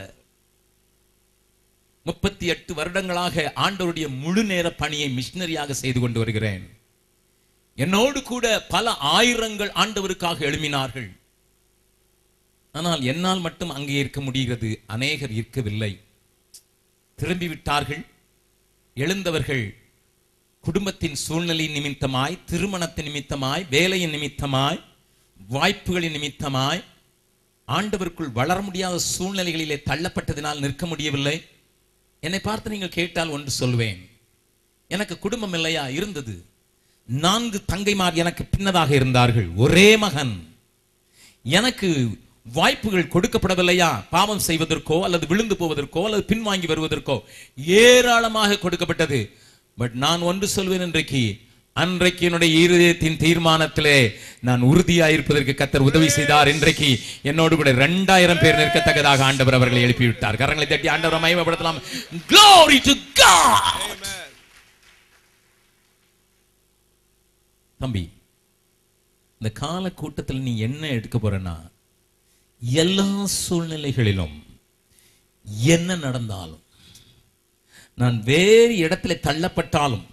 38 வருடங்களாக ஆண்டவருடைய முழு நேர பணியை மிஷனரியாக செய்து கொண்டு வருகிறேன். என்னோடு கூட பல ஆயிரங்கள் ஆண்டவருக்காக எழுப்பினார்கள். ஆனால் என்னால் மட்டும் அங்கே இருக்க முடிகிறது, அநேகர் இருக்கவில்லை, திரும்பி விட்டார்கள். எழுந்தவர்கள் குடும்பத்தின் சூழ்நிலை நிமித்தமாய், திருமணத்தின் நிமித்தமாய், வேலையின் நிமித்தமாய், வாய்ப்புகளின் நிமித்தமாய் ஆண்டவருக்குள் வளர முடியாத சூழ்நிலைகளிலே தள்ளப்பட்டதினால் நிற்க முடியவில்லை. என்னை பார்த்து நீங்கள் கேட்டால் ஒன்று சொல்வேன், எனக்கு குடும்பம் இல்லையா? இருந்தது. 4 தங்கைமார் எனக்கு பின்னதாக இருந்தார்கள், ஒரே மகன். எனக்கு வாய்ப்புகள் கொடுக்கப்படவில்லையா? பாவம் செய்வதற்கோ அல்லது விழுந்து போவதற்கோ அல்லது பின்வாங்கி வருவதற்கோ ஏராளமாக கொடுக்கப்பட்டது. பட் நான் ஒன்று சொல்வேன், அன்றைக்கு என்னுடைய இருதயத்தின் தீர்மானத்திலே நான் உறுதியாயிருப்பதற்கு கர்த்தர் உதவி செய்தார். இன்றைக்கு என்னோடு கூட 2000 பேர் நிற்கத்தக்கதாக ஆண்டவர் அவர்களை எழுப்பிவிட்டார். கரங்களை தட்டி ஆண்டவரை மகிமைப்படுத்தலாம். Glory to God. தம்பி, இந்த கால கூட்டத்தில் நீ என்ன எடுக்க போறனா, எல்லா சூழ்நிலைகளிலும் என்ன நடந்தாலும், நான் வேறு இடத்துல தள்ளப்பட்டாலும்,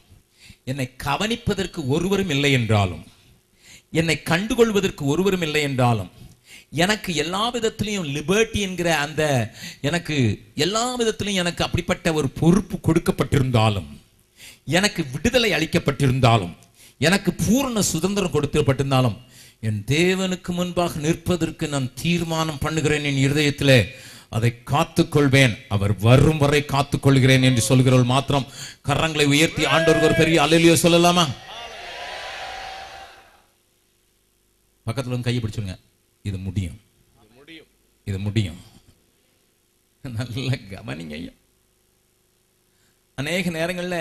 என்னை கவனிப்பதற்கு ஒருவரும் இல்லை என்றாலும், என்னை கண்டுகொள்வதற்கு ஒருவரும் இல்லை என்றாலும், எனக்கு எல்லா விதத்திலையும் லிபர்ட்டி என்கிற அந்த எனக்கு எல்லா விதத்திலையும் எனக்கு அப்படிப்பட்ட ஒரு பொறுப்பு கொடுக்கப்பட்டிருந்தாலும், எனக்கு விடுதலை அளிக்கப்பட்டிருந்தாலும், எனக்கு பூரண சுதந்திரம் கொடுக்கப்பட்டிருந்தாலும், என் தேவனுக்கு முன்பாக நிற்பதற்கு நான் தீர்மானம் பண்ணுகிறேன். என் இருதயத்திலே அதை காத்துக்கொள்வேன், அவர் வரும் வரை காத்துக்கொள்கிறேன் என்று சொல்கிறவர்கள் மாத்திரம் கரங்களை உயர்த்தி ஆண்டவருக்கு ஒரு பெரிய அல்லேலூயா சொல்லலாமா? பக்கத்துல கையை பிடிச்சுங்க, இது முடியும். இது முடியும். நல்ல கவனிங்க ஐயா. அநேக நேரங்கள்ல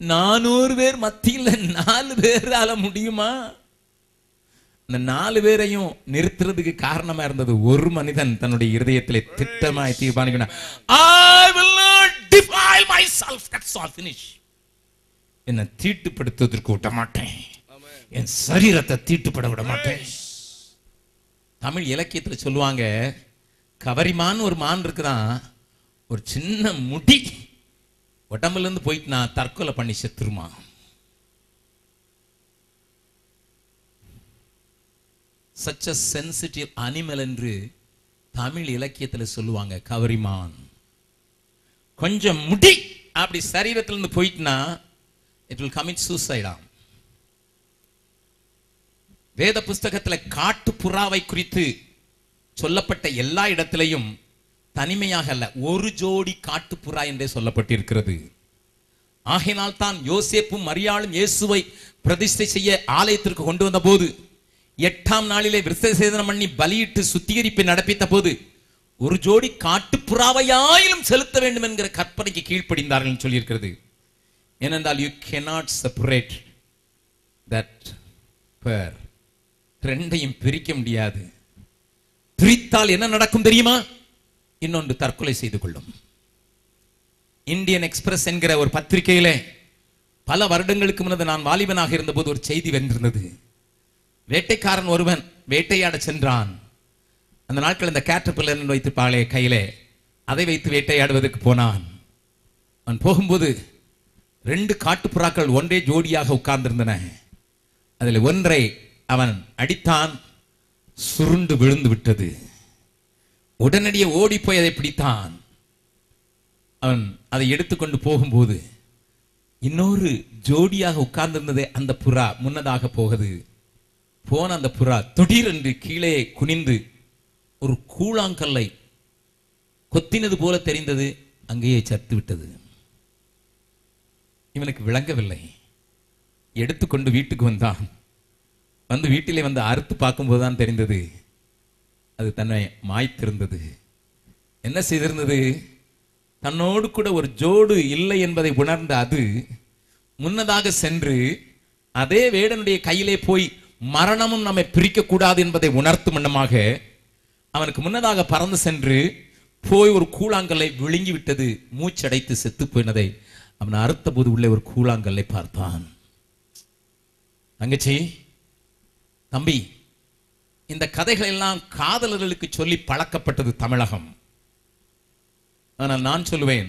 400 பேர் மத்தியில் 4 பேரால முடியுமா? அந்த 4 பேரையும் நிறுத்துறதுக்கு காரணமா இருந்தது ஒரு மனிதன் தன்னுடைய இருதயத்திலே திட்டமாய் தீர்மானிக்கணும். I will not defile myself. That's all, finish. என்னை தீட்டுப்படுத்துவதற்கு விட மாட்டேன், என் சரீரத்தை தீட்டுப்பட விட மாட்டேன். தமிழ் இலக்கியத்தில் சொல்லுவாங்க, கவரிமான் ஒரு மான் இருக்குதான், ஒரு சின்ன முடி உடம்புல இருந்து போயிட்டு நான் தற்கொலை பண்ணி செத்துருமா. such a sensitive animal என்று தமிழ் இலக்கியத்தில் சொல்லுவாங்க. கவரிமான் கொஞ்சம் முடி அப்படி சரீரத்திலிருந்து போயிட்டுனா it will commit suicide. வேத புஸ்தகத்தில் காட்டு புறாவை குறித்து சொல்லப்பட்ட எல்லா இடத்திலையும் தனிமையாக அல்ல, ஒரு ஜோடி காட்டுப்புறா என்றே சொல்லப்பட்டிருக்கிறது. ஆகையினால் தான் யோசேப்பும் மரியாளும் இயேசுவை பிரதிஷ்டை செய்ய ஆலயத்திற்கு கொண்டு வந்த போது 8ஆம் நாளிலே விருத்தசேதனம் பண்ணி பலியிட்டு சுத்திகரிப்பை நடப்பித்த போது ஒரு ஜோடி காட்டுப்புறாவையாயிலும் செலுத்த வேண்டும் என்கிற கற்பனைக்கு கீழ்ப்படிந்தார்கள் சொல்லியிருக்கிறது. ஏனென்றால் you cannot separate that pair. ரெண்டையும் பிரிக்க முடியாது. பிரித்தால் என்ன நடக்கும் தெரியுமா? இன்னொன்று தற்கொலை செய்து கொள்ளும். இந்தியன் எக்ஸ்பிரஸ் என்கிற ஒரு பத்திரிகையிலே பல வருடங்களுக்கு முன்னது நான் வாலிபனாக இருந்தபோது ஒரு செய்தி வந்திருந்தது. வேட்டைக்காரன் ஒருவன் வேட்டையாட சென்றான். அந்த நாட்கள் இந்த கேட்டர்பில்லர் வைத்திருப்பாளே கையிலே, அதை வைத்து வேட்டையாடுவதற்கு போனான். அவன் போகும்போது 2 காட்டுப்புறாக்கள் ஒன்றே ஜோடியாக உட்கார்ந்திருந்தன. அதில் ஒன்றை அவன் அடித்தான், சுருண்டு விழுந்து விட்டது. உடனடியே ஓடி போய் அதை பிடித்தான். அவன் அதை எடுத்துக்கொண்டு போகும்போது இன்னொரு ஜோடியாக உட்கார்ந்திருந்ததே அந்த புறா முன்னதாக போன அந்த புறா திடீரென்று கீழே குனிந்து ஒரு கூழாங்கல்லை கொத்தினது போல தெரிந்தது, அங்கேயே சத்து விட்டது. இவனுக்கு விளங்கவில்லை. எடுத்துக்கொண்டு வீட்டுக்கு வந்தான். வந்து வீட்டிலே வந்து அறுத்து பார்க்கும்போதுதான் தெரிந்தது அது தன்னை மாய்த்திருந்தது. என்ன செய்திருந்தது? தன்னோடு கூட ஒரு ஜோடு இல்லை என்பதை உணர்ந்த அது முன்னதாக சென்று அதே வேடனுடைய கையிலே போய் மரணமும் நம்மை பிரிக்க கூடாது என்பதை உணர்த்தும் வண்ணமாக அவனுக்கு முன்னதாக பறந்து சென்று போய் ஒரு கூழாங்கல்லை விழுங்கி விட்டது. மூச்சடைத்து செத்து போயினதை அவன் அறுத்த போது உள்ளே ஒரு கூழாங்கல்லை பார்த்தான். தங்கச்சி, தம்பி, இந்த கதைகள் எல்லாம் காதலர்களுக்கு சொல்லி பழக்கப்பட்டது தமிழகம். ஆனால் நான் சொல்லுவேன்,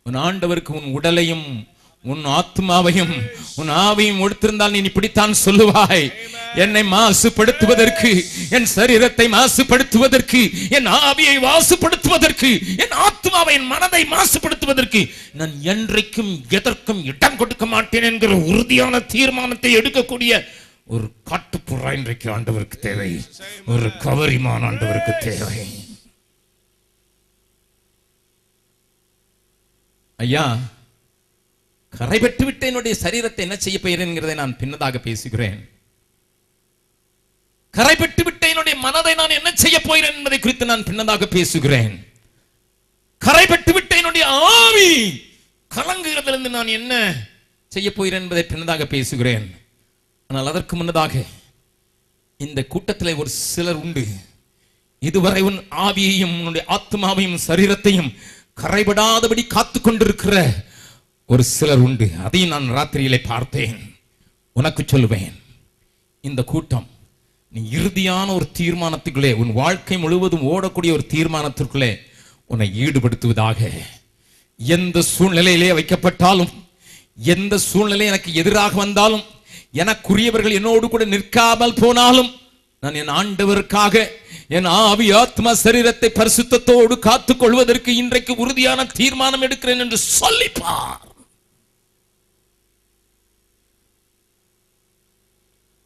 உன் ஆண்டவருக்கு உன் உடலையும் உன் ஆத்மாவையும் உன் ஆவியும் கொடுத்திருந்தால் நீ இப்படித்தான் சொல்லுவாய். என்னை மாசுபடுத்துவதற்கு, என் சரீரத்தை மாசுபடுத்துவதற்கு, என் ஆவியை மாசுபடுத்துவதற்கு, என் ஆத்மாவை என் மனதை மாசுபடுத்துவதற்கு நான் என்றைக்கும் எதற்கும் இடம் கொடுக்க மாட்டேன் என்கிற உறுதியான தீர்மானத்தை எடுக்கக்கூடிய ஒரு காட்டுப்புறா இன்றைக்கு ஆண்டவருக்கு தேவை. ஒரு கவரிமான் ஆண்டவருக்கு தேவை. ஐயா, கரை பெற்று விட்ட என்னுடைய சரீரத்தை என்ன செய்ய போகிறேன் என்கிறதை நான் பின்னதாக பேசுகிறேன். கரை பெற்று விட்ட என்னுடைய மனதை நான் என்ன செய்ய போகிறேன் என்பதை குறித்து நான் பின்னதாக பேசுகிறேன். கரை பெற்று விட்ட என்னுடைய ஆவி கலங்குகிறதிலிருந்து நான் என்ன செய்ய போகிறேன் என்பதை பின்னதாக பேசுகிறேன். ஆனால் அதற்கு முன்னதாக இந்த கூட்டத்தில் ஒரு சிலர் உண்டு, இதுவரை உன் ஆவியையும் உன்னுடைய ஆத்மாவையும் சரீரத்தையும் கரைபடாதபடி காத்து கொண்டிருக்கிற ஒரு சிலர் உண்டு. அதையும் நான் ராத்திரியிலே பார்த்தேன். உனக்கு சொல்லுவேன், இந்த கூட்டம் நீ இறுதியான ஒரு தீர்மானத்துக்குள்ளே, உன் வாழ்க்கை முழுவதும் ஓடக்கூடிய ஒரு தீர்மானத்திற்குள்ளே உன்னை ஈடுபடுத்துவதாக. எந்த சூழ்நிலையிலே வைக்கப்பட்டாலும், எந்த சூழ்நிலை எனக்கு எதிராக வந்தாலும், எனக்குரியவர்கள் என்னோடு கூட நிற்காமல் போனாலும், நான் என் ஆண்டவருக்காக என் ஆவி ஆத்மா சரீரத்தை பரிசுத்தத்தோடு காத்துக் கொள்வதற்கு இன்றைக்கு உறுதியான தீர்மானம் எடுக்கிறேன் என்று சொல்லிப்பார்.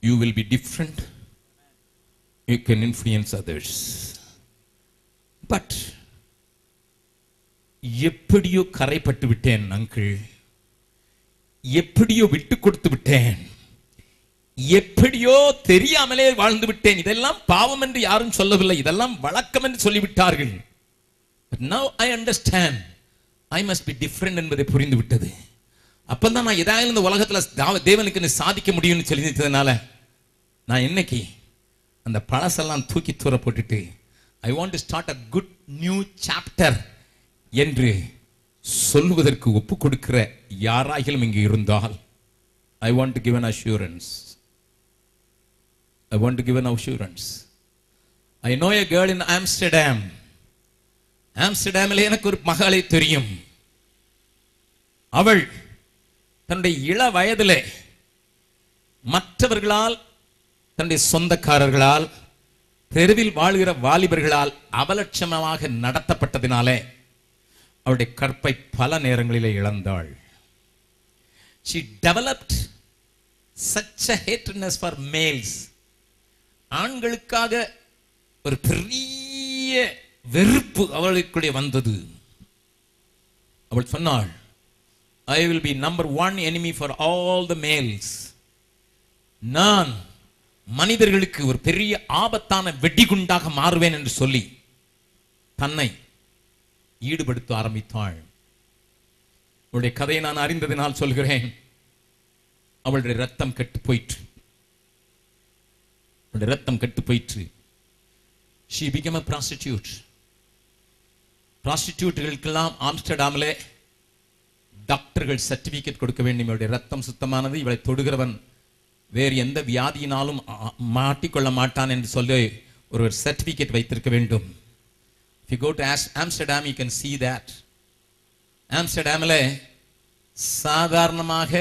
You will be different. You can influence others. But எப்படியோ கரைப்பட்டு விட்டேன் அங்கிள், எப்படியோ விட்டு கொடுத்து விட்டேன், எப்படியோ தெரியாமலே வாழ்ந்து விட்டேன், இதெல்லாம் பாவம் என்று யாரும் சொல்லவில்லை, இதெல்லாம் வழக்கம் என்று சொல்லிவிட்டார்கள். But now I understand I must be different என்பதை புரிந்து விட்டது. அப்பதான் நான் ஏதாவது இந்த உலகத்துல தேவனுக்கு சாதிக்க முடியும்னு சொல்லிட்டதுனால நான் இன்னைக்கு அந்த பழசெல்லாம் தூக்கி தூர போட்டுட்டு I want to start a good new chapter என்று சொல்வதற்கு ஒப்பு கொடுக்கிற யாராகிலும் இங்கு இருந்தால் I want to give an assurance. I want to give an assurance. I know a girl in Amsterdam. ஆம்ஸ்டர்டாமில் எனக்கு ஒரு மகளை தெரியும். அவள் தன்னுடைய இள வயதிலே மற்றவர்களால், தன்னுடைய சொந்தக்காரர்களால், தெருவில் வாழ்கிற வாலிபர்களால் அவலட்சணமாக நடத்தப்பட்டதினாலே அவளுடைய கற்பை பல நேரங்களிலே இழந்தாள். She developed such a hatredness for males. ஆண்களுக்காக ஒரு பெரிய வெறுப்பு அவளுக்குள்ளே வந்தது. அவள் சொன்னாள், I will be number one enemy for all the males. நான் மனிதர்களுக்கு ஒரு பெரிய ஆபத்தான வெடிகுண்டாக மாறுவேன் என்று சொல்லி தன்னை ஈடுபடுத்த ஆரம்பித்தாள். அவளுடைய கதையை நான் அறிந்ததினால் சொல்கிறேன். அவளுடைய ரத்தம் கெட்டு போயிற்று. அவளுடைய ரத்தம் கெட்டு போயிற்று. She became a prostitute. ப்ராஸ்டிடியூட்டுகளுக்கெல்லாம் ஆம்ஸ்டர்டாமிலே டாக்டர்கள் சர்டிபிகேட் கொடுக்க வேண்டும், இவளுடைய ரத்தம் சுத்தமானது, இவளை தொடுகிறவன் வேறு எந்த வியாதியினாலும் மாட்டிக்கொள்ள மாட்டான் என்று சொல்லி ஒரு சர்டிபிகேட் வைத்திருக்க வேண்டும். If you go to Amsterdam, you can see that. ஆம்ஸ்டர்டாமில் சாதாரணமாக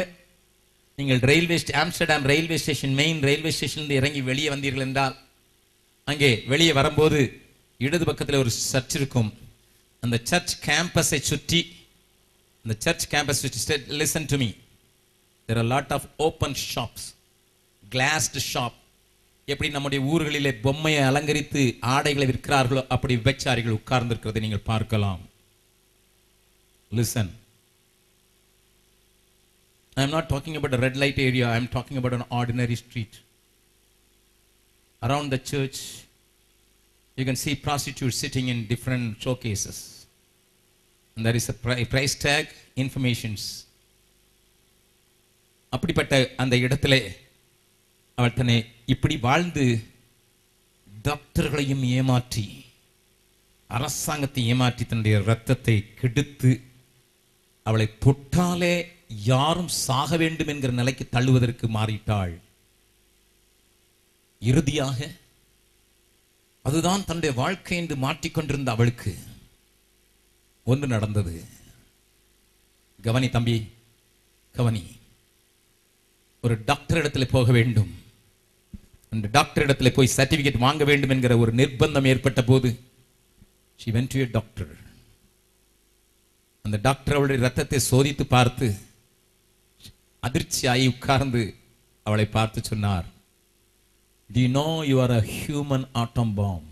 நீங்கள் Amsterdam railway station, main railway station இறங்கி வெளியே வந்தீர்கள் என்றால் அங்கே வெளியே வரும்போது இடது பக்கத்தில் ஒரு சர்ச் இருக்கும். அந்த சர்ச் கேம்பஸை சுற்றி, அந்த சர்ச் கேம்பஸ் சுற்றி, listen to me, there are a lot of open shops, glassed shop. எப்படி நம்முடைய ஊர்களிலே பொம்மையை அலங்கரித்து ஆடைகளை விற்கிறார்களோ அப்படி விபச்சாரிகள் உட்கார்ந்து இருக்கிறதை நீங்கள் பார்க்கலாம். Listen, I am not talking about a red light area, I am talking about an ordinary street. Around the church you can see prostitutes sitting in different showcases, and there is a price tag, informations. அப்படிப்பட்ட அந்த இடத்திலே அவள் தன்னை இப்படி வாழ்ந்து டாக்டர்களையும் ஏமாற்றி, அரசாங்கத்தை ஏமாற்றி, தன்னுடைய ரத்தத்தை கெடுத்து, அவளை தொட்டாலே யாரும் சாக வேண்டும் என்கிற நிலைக்கு தள்ளுவதற்கு மாறிட்டாள். இறுதியாக அதுதான் தன்னுடைய வாழ்க்கை என்று மாற்றிக்கொண்டிருந்த அவளுக்கு ஒன்று நடந்தது. கவனி தம்பி, கவனி. ஒரு டாக்டர் இடத்துல போக வேண்டும், அந்த டாக்டர் இடத்துல போய் சர்டிபிகேட் வாங்க வேண்டும் என்கிற ஒரு நிர்பந்தம் ஏற்பட்ட போது she went to a doctor. அந்த டாக்டர் அவளுடைய ரத்தத்தை சோதித்து பார்த்து அதிர்ச்சியாகி உட்கார்ந்து அவளை பார்த்து சொன்னார், Do you know you are a human atom bomb?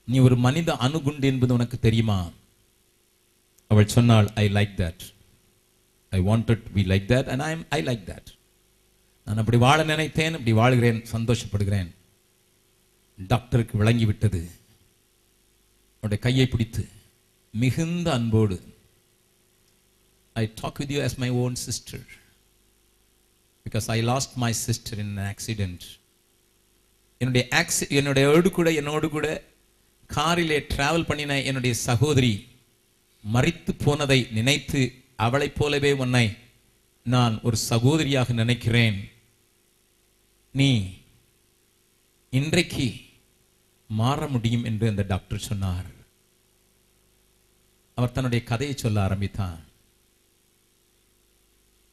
நீ ஒரு மனித அணுகுண்டு என்பது உனக்கு தெரியுமா? அவள் சொன்னாள், I like that. I wanted to be like that and I like that. நான் அப்படி வாழ நினைத்தேன், அப்படி வாழ்கிறேன், சந்தோஷப்படுகிறேன். டாக்டருக்கு விளங்கி விட்டது. அவருடைய கையை பிடித்து மிகுந்த அன்போடு, I talk with you as my own sister because I lost my sister in an accident. என்னோடு கூட காரிலே டிராவல் பண்ணின என்னுடைய சகோதரி மரித்து போனதை நினைத்து அவளைப் போலவே உன்னை நான் ஒரு சகோதரியாக நினைக்கிறேன். நீ இன்றைக்கு மாற முடியும் என்று அந்த டாக்டர் சொன்னார். அவர் தன்னுடைய கதையை சொல்ல ஆரம்பித்தார்.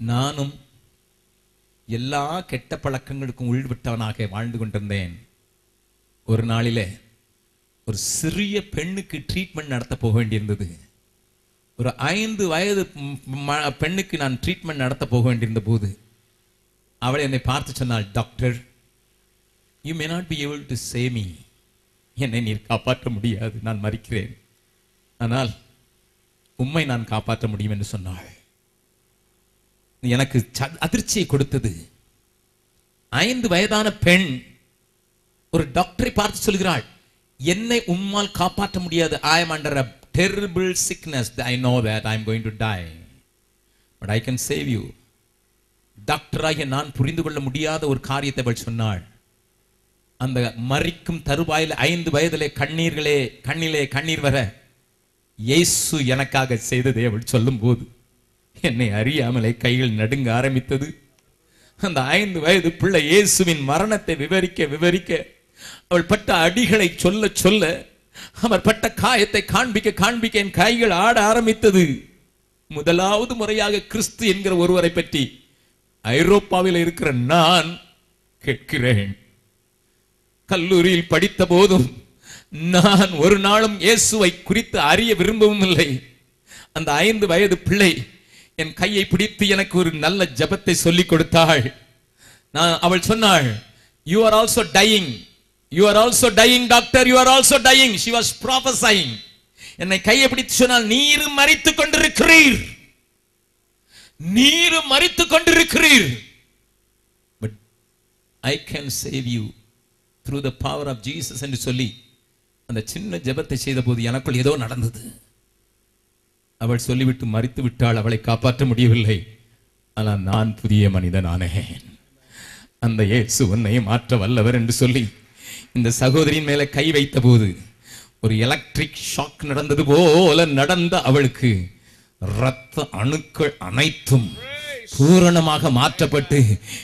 நானும் எல்லா கெட்ட பழக்கங்களுக்கும் உள்விட்டவனாக வாழ்ந்து கொண்டிருந்தேன். ஒரு நாளிலே ஒரு சிறிய பெண்ணுக்கு ட்ரீட்மெண்ட் நடத்த போக வேண்டியிருந்தது. ஒரு 5 வயது பெண்ணுக்கு நான் ட்ரீட்மெண்ட் நடத்த போக வேண்டியிருந்த போது அவள் என்னை பார்த்து சொன்னாள், doctor, you may not be able to save me. என்னை நீர் காப்பாற்ற முடியாது, நான் மரிக்கிறேன். ஆனால் உம்மை நான் காப்பாற்ற முடியும் என்று சொன்னாள். எனக்கு அதிர்ச்சியை கொடுத்தது. 5 வயதான பெண் ஒரு டாக்டரை பார்த்து சொல்கிறாள், என்னை உம்மால் காப்பாற்ற முடியாது. I am under a terrible sickness. I know that I am going to die, but I can save you. டாக்டராகிய நான் புரிந்து கொள்ள முடியாத ஒரு காரியத்தை அவள் சொன்னாள். அந்த மரிக்கும் தருவாயில் 5 வயதிலே கண்ணிலே கண்ணீர் வர இயேசு எனக்காக செய்ததை அவள் சொல்லும் போது என்னை அறியாமலே கைகள் நடுங்க ஆரம்பித்தது. அந்த 5 வயது பிள்ளை இயேசுவின் மரணத்தை விவரிக்க அவள் பட்ட அடிகளை சொல்ல அவர் பட்ட காயத்தை காண்பிக்க என் கைகள் ஆட ஆரம்பித்தது. முதலாவது முறையாக கிறிஸ்து என்கிற ஒருவரை பற்றி ஐரோப்பாவில் இருக்கிற நான் கேட்கிறேன். கல்லூரியில் படித்த போதும் நான் ஒரு நாளும் இயேசுவை குறித்து அறிய விரும்பவும் இல்லை. அந்த 5 வயது பிள்ளை என் கையை பிடித்து எனக்கு ஒரு நல்ல ஜெபத்தை சொல்லிக் கொடுத்தாள். அவள் சொன்னாள், you are also dying, you are also dying doctor, you are also dying. She was prophesying. என்னை கையை பிடித்து சொன்னால், நீர் மரித்துக் கொண்டிருக்கிறீர், நீர் மரித்துக் கொண்டிருக்கிறீர், but I can save you through the power of Jesus என்று சொல்லி அந்த சின்ன ஜெபத்தை செய்த போது எனக்குள் ஏதோ நடந்தது. அவள் சொல்லிவிட்டு மரித்து விட்டாள், அவளை காப்பாற்ற முடியவில்லை. ஆனால் நான் புதிய மனிதனானேன். அந்த இயேசு உன்னை மாற்ற வல்லவர் என்று சொல்லி இந்த சகோதரியின் மேலே கை வைத்த போது ஒரு எலக்ட்ரிக் ஷாக் நடந்தது போல நடந்த அவளுக்கு இரத்த அணுக்கள் அனைத்தும் பூரணமாக மாற்றப்பட்டு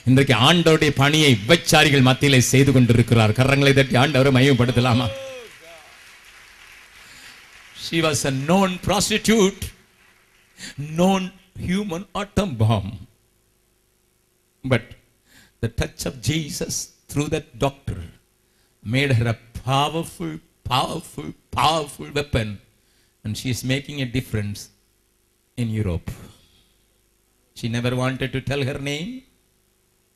இன்றைக்கு ஆண்டவருடைய பணியை விபச்சாரிகள் மத்தியிலே செய்து கொண்டிருக்கிறார். கரங்களை தட்டி ஆண்டவரை மகிமைப்படுத்தலாமா? She was a known prostitute, known human atom bomb, but the touch of Jesus through that doctor made her a powerful weapon, and she is making a difference in Europe. She never wanted to tell her name.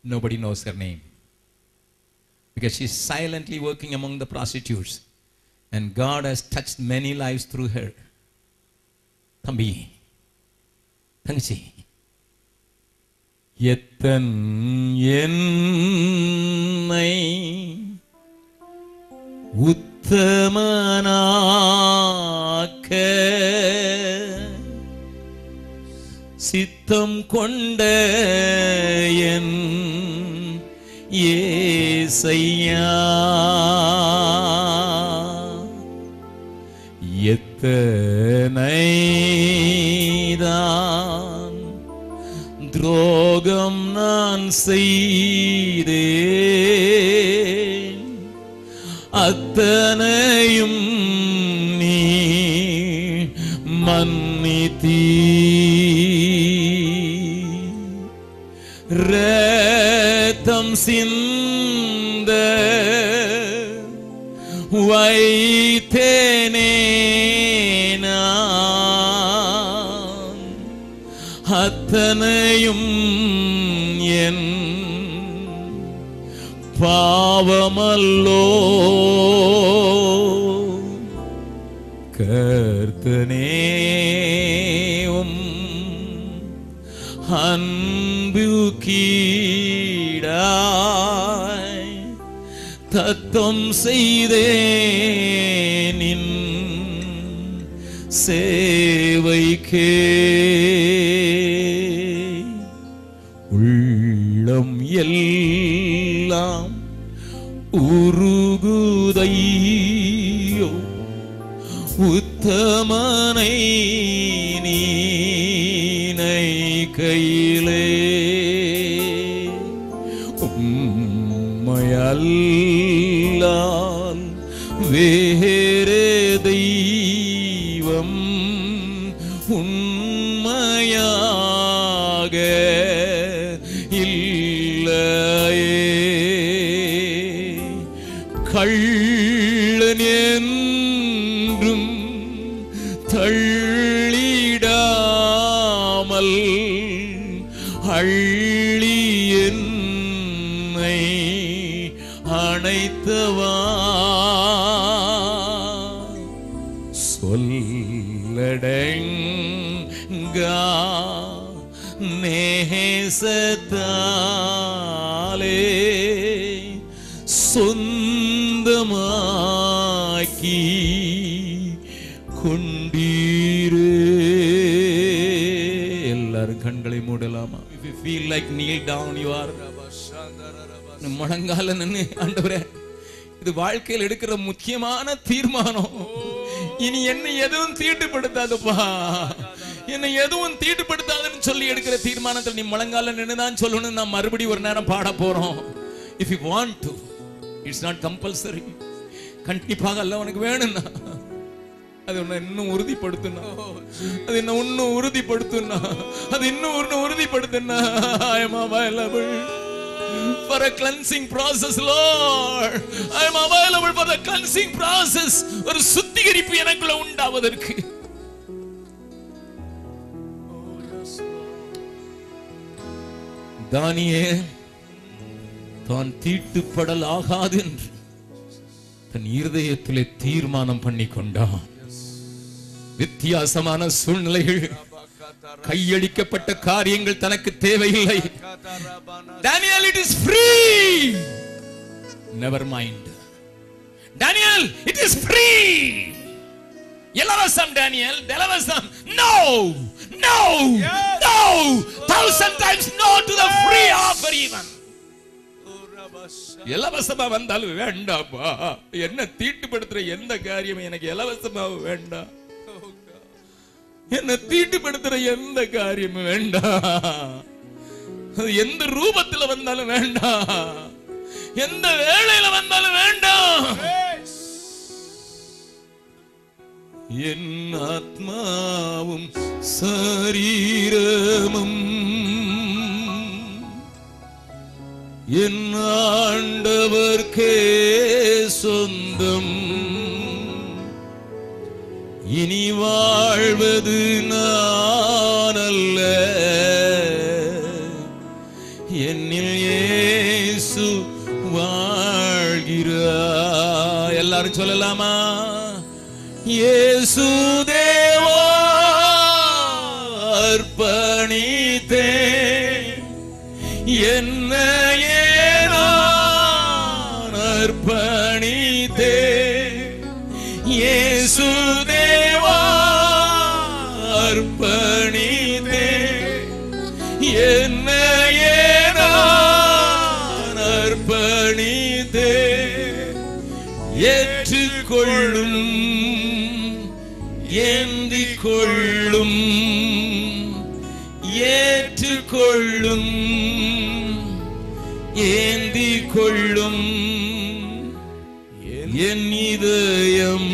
Nobody knows her name because she is silently working among the prostitutes, and God has touched many lives through her. தம்பி, தங்கச்சி, எத்தன் என்னை உத்தமனாக்க சித்தம் கொண்ட என் ஏசையா, எத்தனைதான் துரோகம் நான் செய்தேன், அத்தனையும் நீ மன்னித்தீ. ரத்தம் சிந்த வைத்தேனே நான், அத்தனையும் என் பாவமல்லோ. கர்த்தனேவும் அன்பு கீடாய் தத்தம் செய்தேனின் சேவைக்கே. உள்ளம் எல்லாம் உருகுதையோ உத்தமனை நீனை கையிலே, உம்மையல்லால் வேறே தெய்வம் உண்மையாக இல்லையே. கள்ளன் என்றும் தள்ளிடாமல் அள்ளி என்னை அணைத்தவா, சொல்லடங்கா நேசத்தாலே சொந்தமாக்கி கொண்டீரே. எல்லாரும் கண்களை மூடலாமா? If you feel like kneel down, you are முழங்கால நின்னு, ஆண்டவரே இது வாழ்க்கையில் எடுக்கிற முக்கியமான தீர்மானம். இனி என்னை எதுவும் தீட்டுப்படுத்தாதுப்பா, என்னை எதுவும் தீட்டுப்படுத்தாதுன்னு சொல்லி எடுக்கிற தீர்மானத்தில் நீ முழங்கால நின்னுதான் சொல்லணும். நான் மறுபடியும் ஒரு நேரம் பாட போறோம். If you want to, it's not compulsory. கண்டிப்பாக அல்ல, உனக்கு வேணும்னா அது உன்னை இன்னும் உறுதிப்படுத்துனா, அது என்ன இன்னும் உறுதிப்படுத்துனா, அது இன்னும் உறுதிப்படுத்துனா. I am available for a cleansing process, Lord. I am available for the cleansing process. ஒரு சுத்திகரிப்பு எனக்குள்ள உண்டாவதற்கு. தானியேல் தான் தீட்டுப்படல் ஆகாது என்று தன் இருதயத்திலே தீர்மானம் பண்ணி கொண்டான். வித்தியாசமான சூழ்நிலைகள், கையளிக்கப்பட்ட காரியங்கள் தனக்கு தேவையில்லை. Daniel, it is free. Never mind. Daniel, it is free. Elavasam, Daniel, Elavasam. No, no, no. 1,000 times no to the free offer even. இலவசமா வந்தாலும் வேண்டாப்பா. என்ன தீட்டுப்படுத்துற எந்த காரியம் எனக்கு இலவசமா வேண்டாம். என்ன தீட்டுப்படுத்துற எந்த காரியமும் வேண்டாம். எந்த ரூபத்தில் வந்தாலும் வேண்டாம், எந்த வேளையில வந்தாலும் வேண்டாம். என் ஆத்மாவும் சரீரமும் என் ஆண்டவர்க்கே சொந்தம். இனி வாழ்வது நான் அல்ல, என்னில் இயேசு வாழ்கிறார். எல்லாரும் சொல்லலாமா? இயேசு தேவா அர்ப்பணித்தே என்னையே நான் அர்ப்பணித்தே. இயேசு தேவா அர்ப்பணித்தே என்னையே நான் அர்ப்பணித்தே. ஏற்றுக்கொள்ளும், ஏந்திக் கொள்ளும், ஏற்றுக்கொள்ளும், ஏந்திக் கொள்ளும். என் இதயம்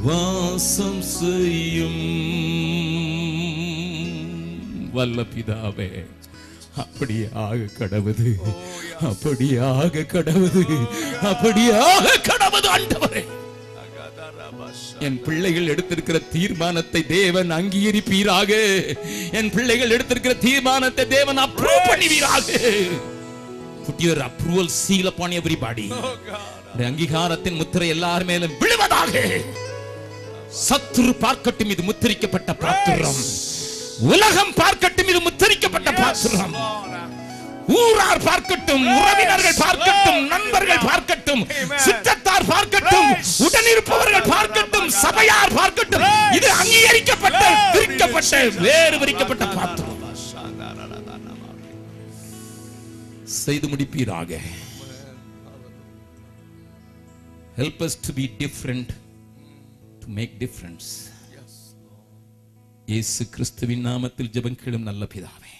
வாசம் செய்யும். வல்ல பிதாவே, அப்படியாக கடவுது, அப்படியாக கடவுது, அப்படியாக கடவுது. ஆண்டவரே, என் பிள்ளைகள் எடுத்திருக்கிற தீர்மானத்தை தேவன் அங்கீகரிப்பீராக. என் பிள்ளைகள் எடுத்திருக்கிற தீர்மானத்தை தேவன் அப்ரூவ் பண்ணுவீராக. Put your approval seal upon everybody. அங்கீகாரத்தின் முத்திரை எல்லார் மேலும் விழுவதாக. சத்துரு பார்க்கட்டும், இது முத்திரிக்கப்பட்ட பாத்திரம். உலகம் பார்க்கட்டும், இது முத்திரிக்கப்பட்ட பாத்திரம். ஊரார் பார்க்கட்டும், உறவினர்கள் பார்க்கட்டும், நண்பர்கள் பார்க்கட்டும், சுற்றத்தார் பார்க்கட்டும், உடனிருப்பவர்கள் பார்க்கட்டும், சபையார் பார்க்கட்டும், இது அங்கீகரிக்கப்பட்ட, பிரிக்கப்பட்ட, வேறு பிரிக்கப்பட்ட பாத்திரம். செய்து முடிப்பீராக. Help us to be different, to make difference. இயேசு கிறிஸ்துவின் நாமத்தில் ஜெபம் கேளும் நல்ல பிதாவே.